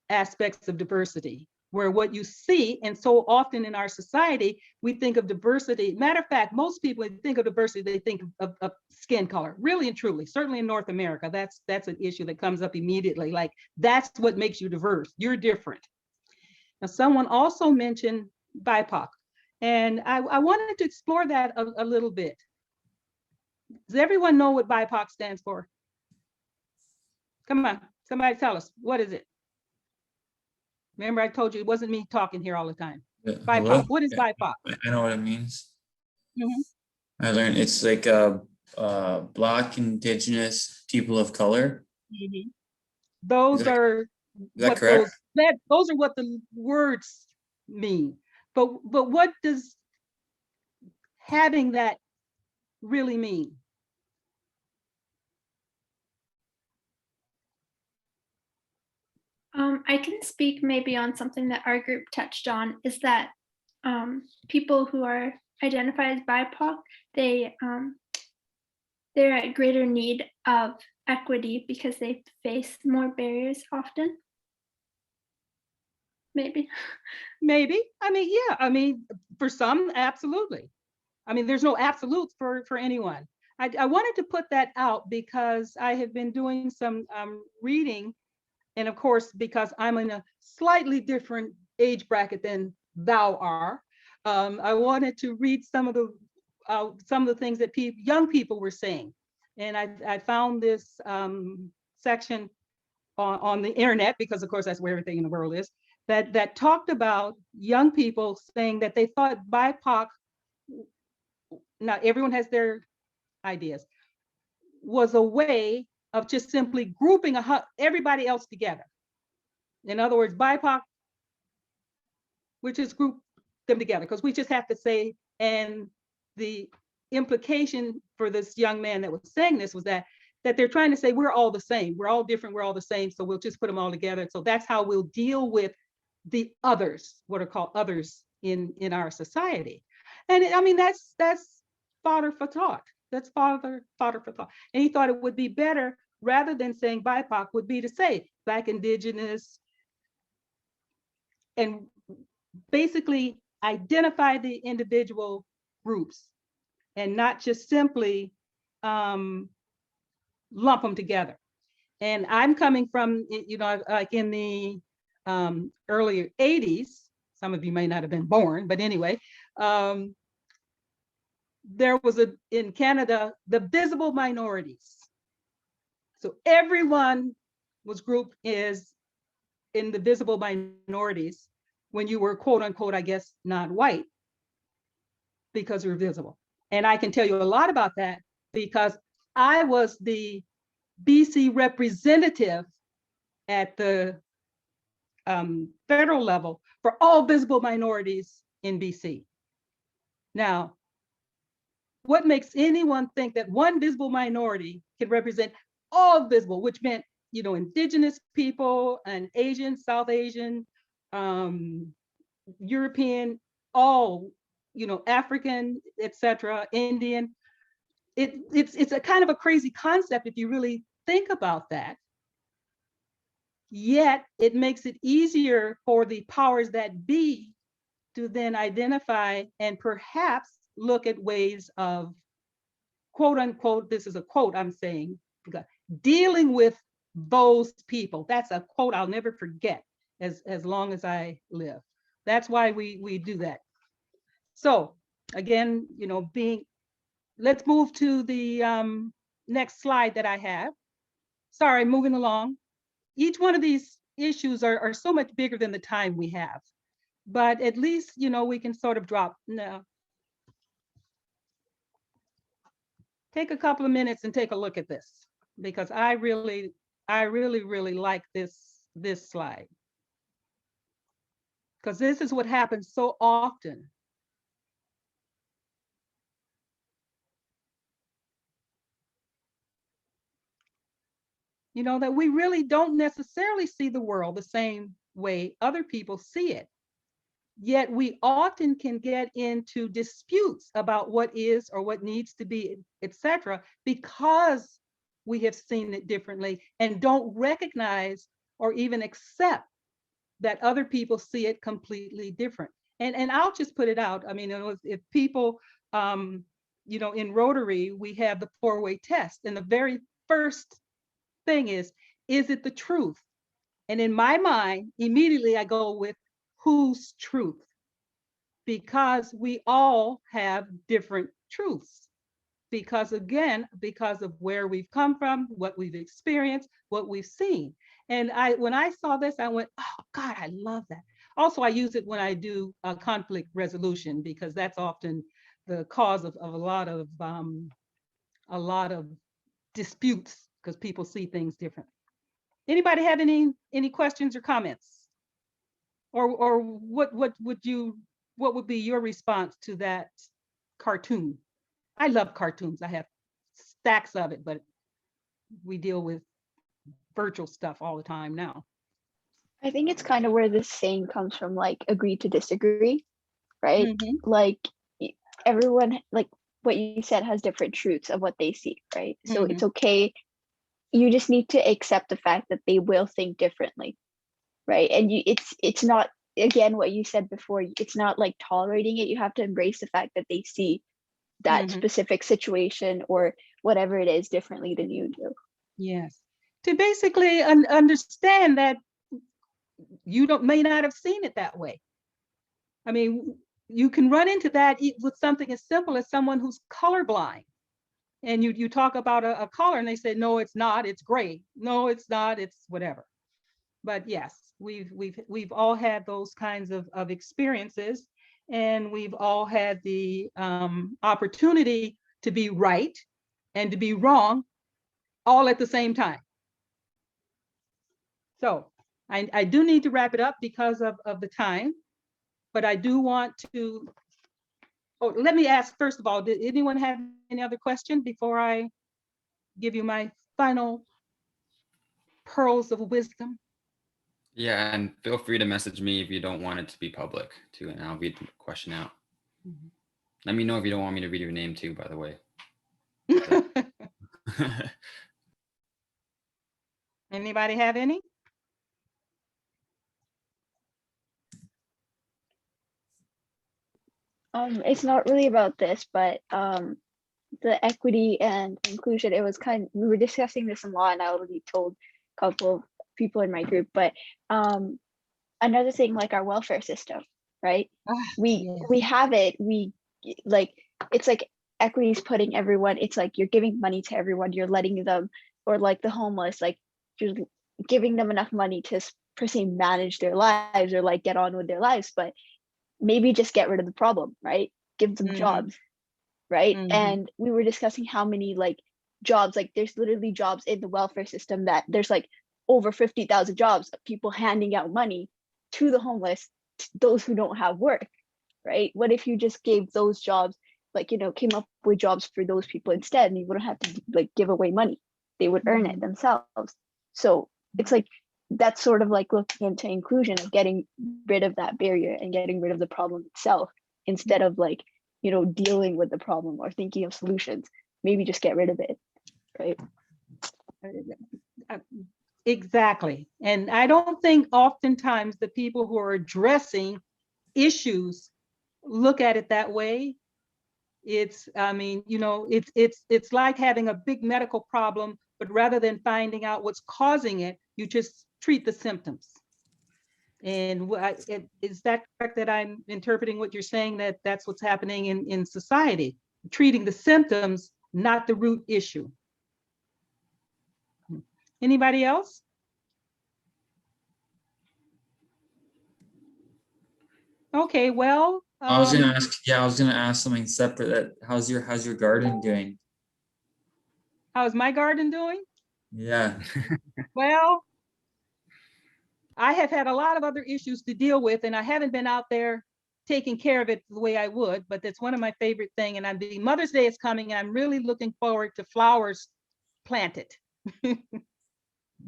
aspects of diversity, where what you see, and so often in our society, we think of diversity. Matter of fact, most people, when they think of diversity, they think of skin color, really and truly. Certainly in North America, that's an issue that comes up immediately. Like, that's what makes you diverse. You're different. Now, someone also mentioned BIPOC, and I wanted to explore that a little bit. Does everyone know what BIPOC stands for? Come on, somebody tell us, what is it? Remember, I told you it wasn't me talking here all the time. BIPOC. Hello? What is BIPOC? I know what it means. Mm-hmm. I learned it's like Black, Indigenous, people of color. Mm-hmm. Those are that correct? Those are what the words mean. But what does having that really mean? I can speak maybe on something that our group touched on, is that people who are identified as BIPOC, they're at greater need of equity because they face more barriers often. Maybe. I mean, yeah. I mean, for some, absolutely. I mean, there's no absolutes for anyone. I wanted to put that out because I have been doing some reading. And of course, because I'm in a slightly different age bracket than thou are, I wanted to read some of the things that young people were saying. And I found this section on the internet, because of course that's where everything in the world is, that talked about young people saying that they thought BIPOC, now everyone has their ideas, was a way of just simply grouping everybody else together. In other words, BIPOC, we just group them together because we just have to say, and the implication for this young man that was saying this was that they're trying to say we're all the same, we're all different, we're all the same, so we'll just put them all together. So that's how we'll deal with the others, what are called others in our society. And I mean, that's fodder for thought. That's fodder for thought. And he thought it would be better, rather than saying BIPOC, would be to say Black, Indigenous, and basically identify the individual groups and not just simply lump them together. And I'm coming from, like in the earlier 80s, some of you may not have been born, but anyway, there was in Canada, the visible minorities. So everyone was grouped as in the visible minorities when you were quote unquote, I guess, not white, because you're visible. And I can tell you a lot about that because I was the BC representative at the federal level for all visible minorities in BC. Now, what makes anyone think that one visible minority can represent all visible, which meant, Indigenous people and Asian, South Asian, European, all, African, etc., Indian. It's a kind of a crazy concept if you really think about that. Yet it makes it easier for the powers that be to then identify and perhaps look at ways of, quote unquote, this is a quote I'm saying, dealing with those people. That's a quote I'll never forget as long as I live. That's why we do that. So again, let's move to the next slide that I have. Sorry, moving along. Each one of these issues are so much bigger than the time we have, but at least, we can sort of drop now. Take a couple of minutes and take a look at this, because I really like this slide, because this is what happens so often. That we really don't necessarily see the world the same way other people see it. Yet we often can get into disputes about what is or what needs to be, etc., because we have seen it differently and don't recognize or even accept that other people see it completely different. And I'll just put it out. I mean, if people, in Rotary, we have the 4-way test, and the very first thing is it the truth? And in my mind, immediately I go with whose truth? Because we all have different truths. Because again, because of where we've come from, what we've experienced, what we've seen. And when I saw this, I went, oh God, I love that. Also, I use it when I do conflict resolution, because that's often the cause of a lot of disputes, because people see things differently. Anybody have any questions or comments? Or what would be your response to that cartoon? I love cartoons. I have stacks of it, but we deal with virtual stuff all the time now. I think it's kind of where this saying comes from, like agree to disagree, right? Mm-hmm. Like everyone, like what you said, has different truths of what they see, right? So mm-hmm. It's okay. You just need to accept the fact that they will think differently, right? And it's not, again, what you said before, it's not like tolerating it. You have to embrace the fact that they see that specific situation or whatever it is differently than you do. Yes. To basically understand that you may not have seen it that way. I mean, you can run into that with something as simple as someone who's colorblind. And you talk about a color and they say, no, it's not, it's gray. No, it's not, it's whatever. But yes, we've all had those kinds of experiences, and we've all had the opportunity to be right and to be wrong all at the same time. So I do need to wrap it up because of the time, but I do want to, let me ask first of all, did anyone have any other question before I give you my final pearls of wisdom? Yeah, and feel free to message me if you don't want it to be public too, and I'll read the question out. Let me know if you don't want me to read your name too, by the way. Anybody have any? It's not really about this, but the equity and inclusion, it was we were discussing this a lot, and I already told a couple of people in my group, but another thing, like our welfare system, right? We have it, it's like equity is putting everyone, it's like you're giving money to everyone, you're letting them, or like the homeless, like you're giving them enough money to per se manage their lives or like get on with their lives, but maybe just get rid of the problem, right? Give them jobs, right? And we were discussing how many like jobs, like there's literally jobs in the welfare system that there's like over 50,000 jobs of people handing out money to the homeless, to those who don't have work, right? What if you just gave those jobs, like, you know, came up with jobs for those people instead, and you wouldn't have to like give away money, they would earn it themselves. So it's like, that's sort of like looking into inclusion of getting rid of that barrier and getting rid of the problem itself, instead of like, you know, dealing with the problem or thinking of solutions. Maybe just get rid of it, right? Exactly. And I don't think oftentimes the people who are addressing issues look at it that way. It's, I mean, you know, it's like having a big medical problem, but rather than finding out what's causing it, you just treat the symptoms. And is that correct, that I'm interpreting what you're saying, that that's what's happening in society, treating the symptoms, not the root issue? Anybody else? Okay, well, I was gonna ask, I was gonna ask something separate. That how's your garden doing? how's my garden doing? Yeah. Well, I have had a lot of other issues to deal with, and I haven't been out there taking care of it the way I would, but that's one of my favorite things. And the Mother's Day is coming, and I'm really looking forward to flowers planted.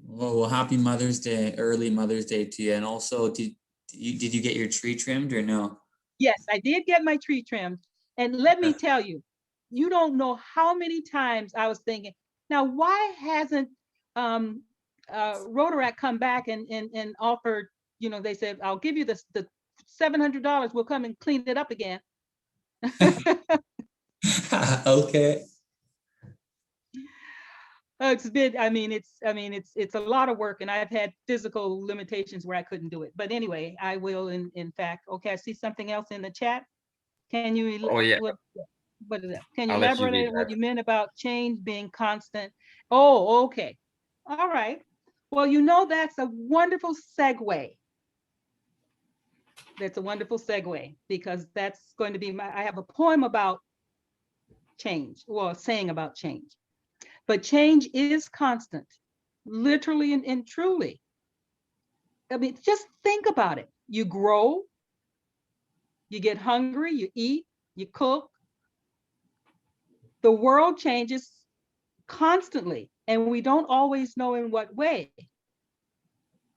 Well, happy Mother's Day, early Mother's Day to you. And also, did you get your tree trimmed or no? Yes, I did get my tree trimmed. And let me tell you, you don't know how many times I was thinking, now, why hasn't Rotaract come back and offered, you know, they said, I'll give you the $700, we'll come and clean it up again. Okay. It's been, it's a lot of work, and I've had physical limitations where I couldn't do it. But anyway, I will in fact. Okay, I see something else in the chat. Can you? Oh yeah. What is that? Can you I'll let you elaborate read on what that. you meant about change being constant? Oh, okay. All right. Well, you know, that's a wonderful segue. That's a wonderful segue, because that's going to be I have a poem about change, well, saying about change. But change is constant, literally and truly. I mean, just think about it. You grow, you get hungry, you eat, you cook. The world changes constantly, and we don't always know in what way.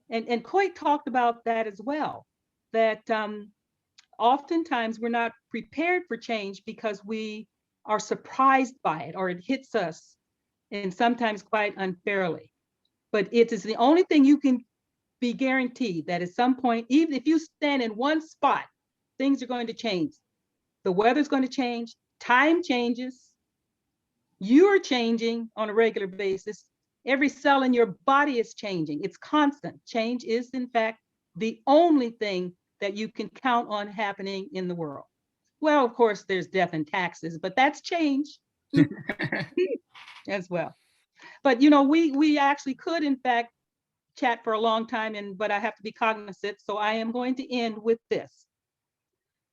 And Coyte talked about that as well, that oftentimes we're not prepared for change because we are surprised by it, or it hits us, and sometimes quite unfairly. But it is the only thing you can be guaranteed, that at some point, even if you stand in one spot, things are going to change. The weather's going to change, Time changes. You're changing on a regular basis. Every cell in your body is changing. It's constant. Change is, in fact, the only thing that you can count on happening in the world. Well, of course, there's death and taxes, but that's change as well. But you know, we actually could, in fact, chat for a long time, but I have to be cognizant. So I am going to end with this.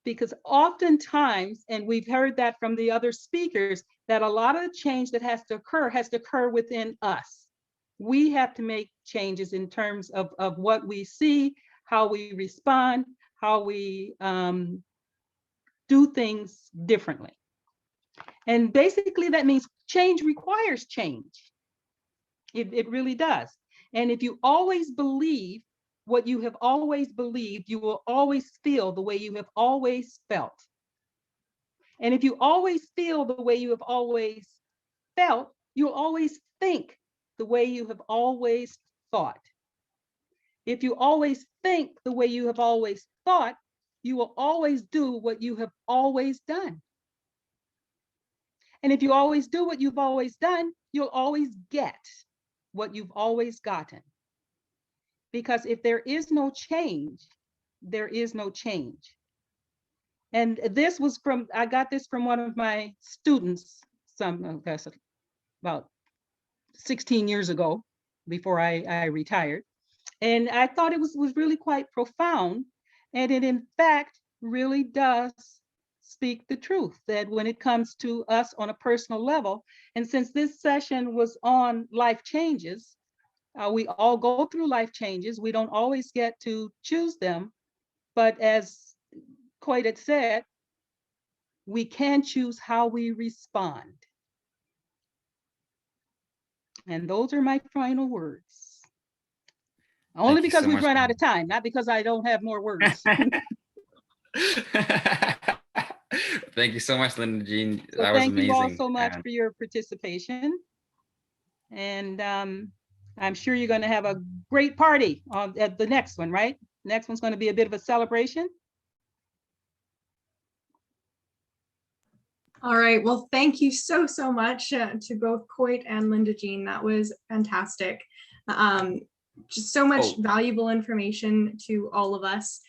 Because oftentimes, and we've heard that from the other speakers, that a lot of the change that has to occur within us. We have to make changes in terms of what we see, how we respond, how we do things differently. And basically that means change requires change. It really does. And if you always believe what you have always believed, you will always feel the way you have always felt. And if you always feel the way you have always felt, you'll always think the way you have always thought. If you always think the way you have always thought, you will always do what you have always done. And if you always do what you've always done, you'll always get what you've always gotten. Because if there is no change, there is no change. And this was I got this from one of my students, about 16 years ago, before I retired. And I thought it was really quite profound. And it in fact really does speak the truth, that when it comes to us on a personal level, and since this session was on life changes, we all go through life changes. We don't always get to choose them, but as Coyte had said, we can choose how we respond. And those are my final words. Only because we've run out of time, not because I don't have more words. Thank you so much, Lindagene. So that was thank amazing. you all so much for your participation. And I'm sure you're going to have a great party at the next one, right? Next one's going to be a bit of a celebration. All right. Well, thank you so much to both Coyte and Lindagene. That was fantastic. Just so much valuable information to all of us.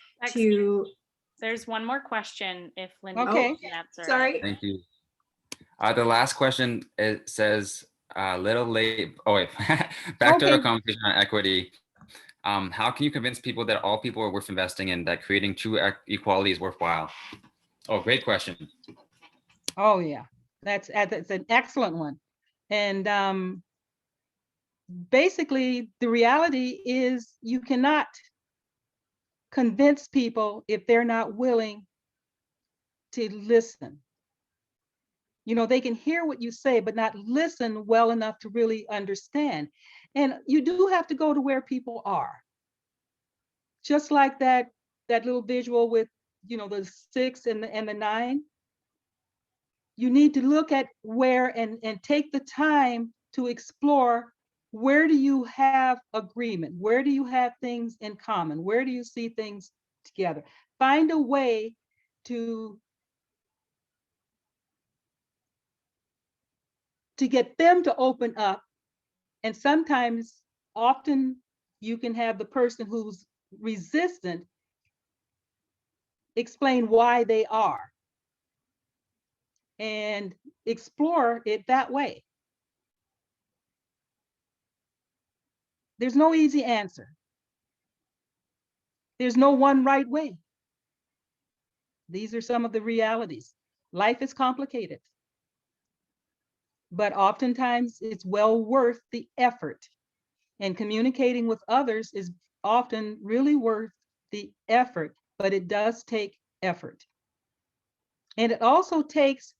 There's one more question if Linda can answer. Sorry. Thank you. The last question, it says a little late. Oh wait, back to our conversation on equity. How can you convince people that all people are worth investing in, that creating true equality is worthwhile? Oh, great question. Oh yeah, that's an excellent one. And basically the reality is you cannot convince people if they're not willing to listen. You know, they can hear what you say, but not listen well enough to really understand. And you do have to go to where people are. Just like that little visual with, you know, the 6 and the 9. You need to look at where and take the time to explore, where do you have agreement? Where do you have things in common? Where do you see things together? Find a way to get them to open up. And sometimes, often, you can have the person who's resistant explain why they are and explore it that way. There's no easy answer. There's no one right way. These are some of the realities. Life is complicated, but oftentimes it's well worth the effort. And communicating with others is often really worth the effort, but it does take effort. And it also takes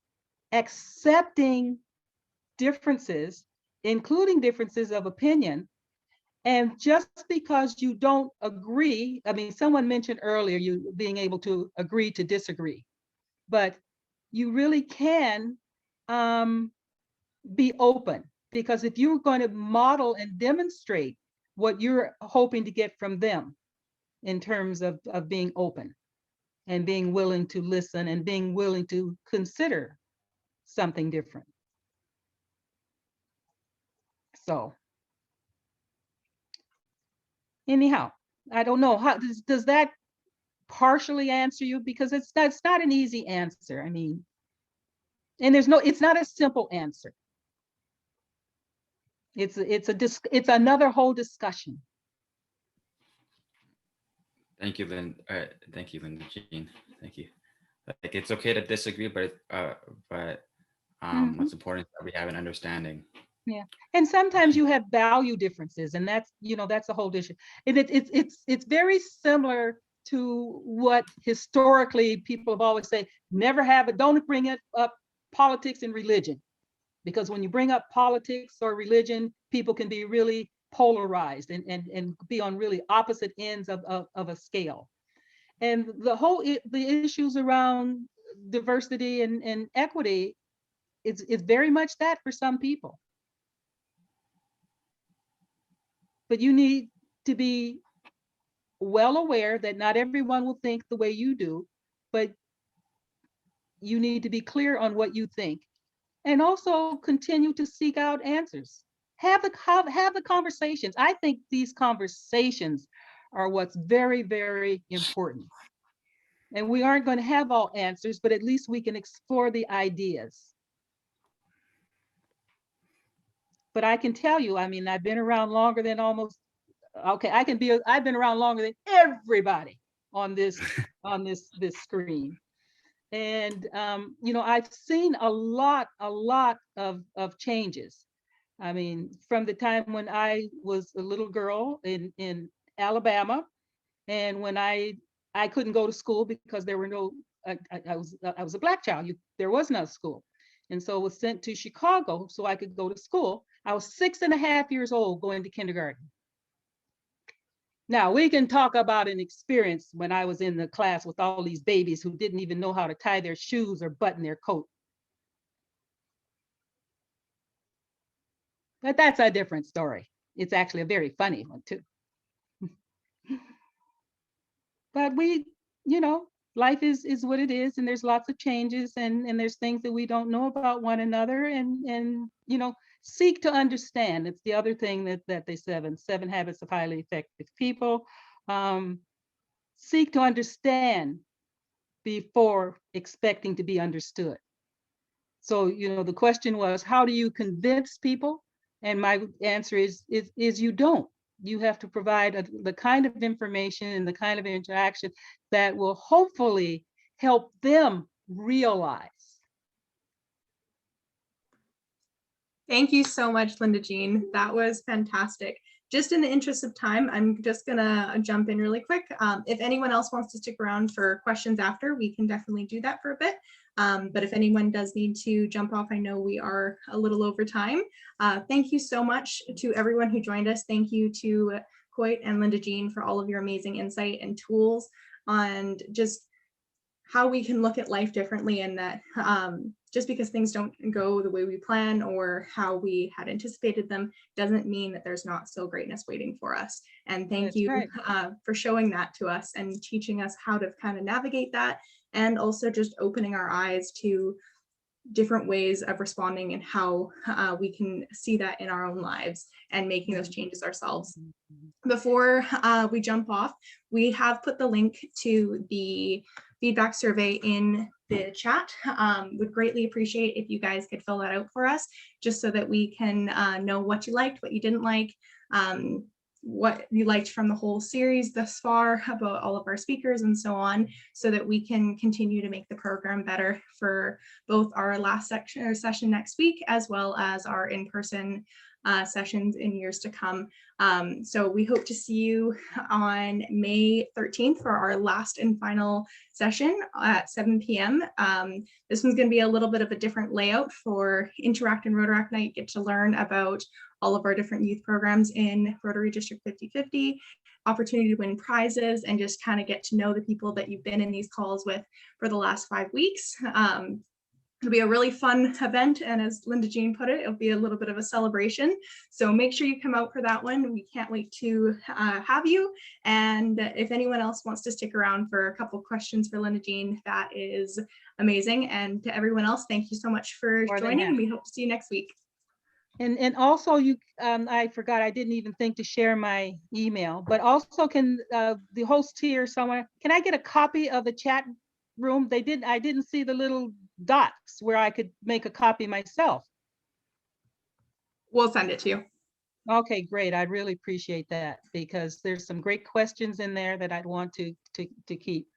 accepting differences, including differences of opinion. And just because you don't agree, I mean, someone mentioned earlier you being able to agree to disagree, but you really can be open, because if you're going to model and demonstrate what you're hoping to get from them in terms of being open and being willing to listen and being willing to consider something different. So anyhow, I don't know, how does that partially answer you? Because it's not an easy answer. I mean, and it's not a simple answer. It's another whole discussion. Thank you, Lindagene. Thank you. Like, it's okay to disagree, but what's important is that we have an understanding. Yeah, and sometimes you have value differences, and that's a whole issue. And it's very similar to what historically people have always said: don't bring it up politics and religion, because when you bring up politics or religion, people can be really polarized and be on really opposite ends of a scale. And the issues around diversity and equity, it's very much that for some people. But you need to be well aware that not everyone will think the way you do, but you need to be clear on what you think, and also continue to seek out answers. Have the conversations. I think these conversations are what's very, very important. And we aren't going to have all answers, but at least we can explore the ideas. But I can tell you, I mean, I've been around longer than I've been around longer than everybody on this screen. And I've seen a lot of changes. I mean, from the time when I was a little girl in Alabama, and when I couldn't go to school because there were no, I was a Black child. There was no school. And so I was sent to Chicago so I could go to school. I was 6.5 years old going to kindergarten. Now we can talk about an experience when I was in the class with all these babies who didn't even know how to tie their shoes or button their coat. But that's a different story. It's actually a very funny one too. But life is what it is, and there's lots of changes, and there's things that we don't know about one another, and seek to understand. It's the other thing that they said in 7 Habits of Highly Effective People. Seek to understand before expecting to be understood. So, the question was, how do you convince people? And my answer is you don't. You have to provide the kind of information and the kind of interaction that will hopefully help them realize. Thank you so much, Lindagene. That was fantastic. Just in the interest of time, I'm just gonna jump in really quick. If anyone else wants to stick around for questions after, we can definitely do that for a bit. But if anyone does need to jump off, I know we are a little over time. Thank you so much to everyone who joined us. Thank you to Coyte and Lindagene for all of your amazing insight and tools on just how we can look at life differently, and that just because things don't go the way we plan or how we had anticipated them doesn't mean that there's not still greatness waiting for us. And thank you for showing that to us and teaching us how to kind of navigate that, and also just opening our eyes to different ways of responding and how we can see that in our own lives and making those changes ourselves. Before we jump off, we have put the link to the feedback survey in the chat. Would greatly appreciate if you guys could fill that out for us, just so that we can know what you liked, what you didn't like, what you liked from the whole series thus far about all of our speakers and so on, so that we can continue to make the program better for both our last session next week, as well as our in-person sessions in years to come. So we hope to see you on May 13th for our last and final session at 7 p.m. This one's going to be a little bit of a different layout for Interact and Rotaract Night. Get to learn about all of our different youth programs in Rotary District 5050, opportunity to win prizes, and just kind of get to know the people that you've been in these calls with for the last 5 weeks. It'll be a really fun event, and as Lindagene put it, it'll be a little bit of a celebration. So make sure you come out for that one. We can't wait to have you. And if anyone else wants to stick around for a couple questions for Lindagene, that is amazing. And to everyone else, thank you so much for joining. We hope to see you next week. And also you, I forgot, I didn't even think to share my email, but also can the host here somewhere, can I get a copy of the chat room? I didn't see the little dots where I could make a copy myself. We'll send it to you. Okay, great. I'd really appreciate that, because there's some great questions in there that I'd want to keep.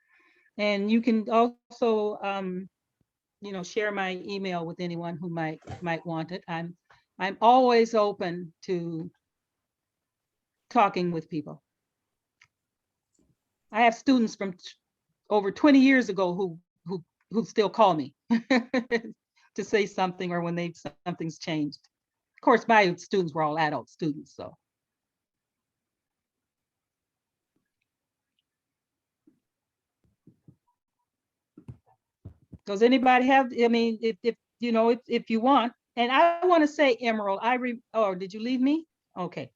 And you can also, you know, share my email with anyone who might want it. I'm always open to talking with people. I have students from over 20 years ago who still call me to say something, or when something's changed. Of course, my students were all adult students, so. Does anybody have, I mean, if you know, if you want, and I want to say, Emerald, oh, did you leave me? Okay.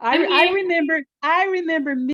I remember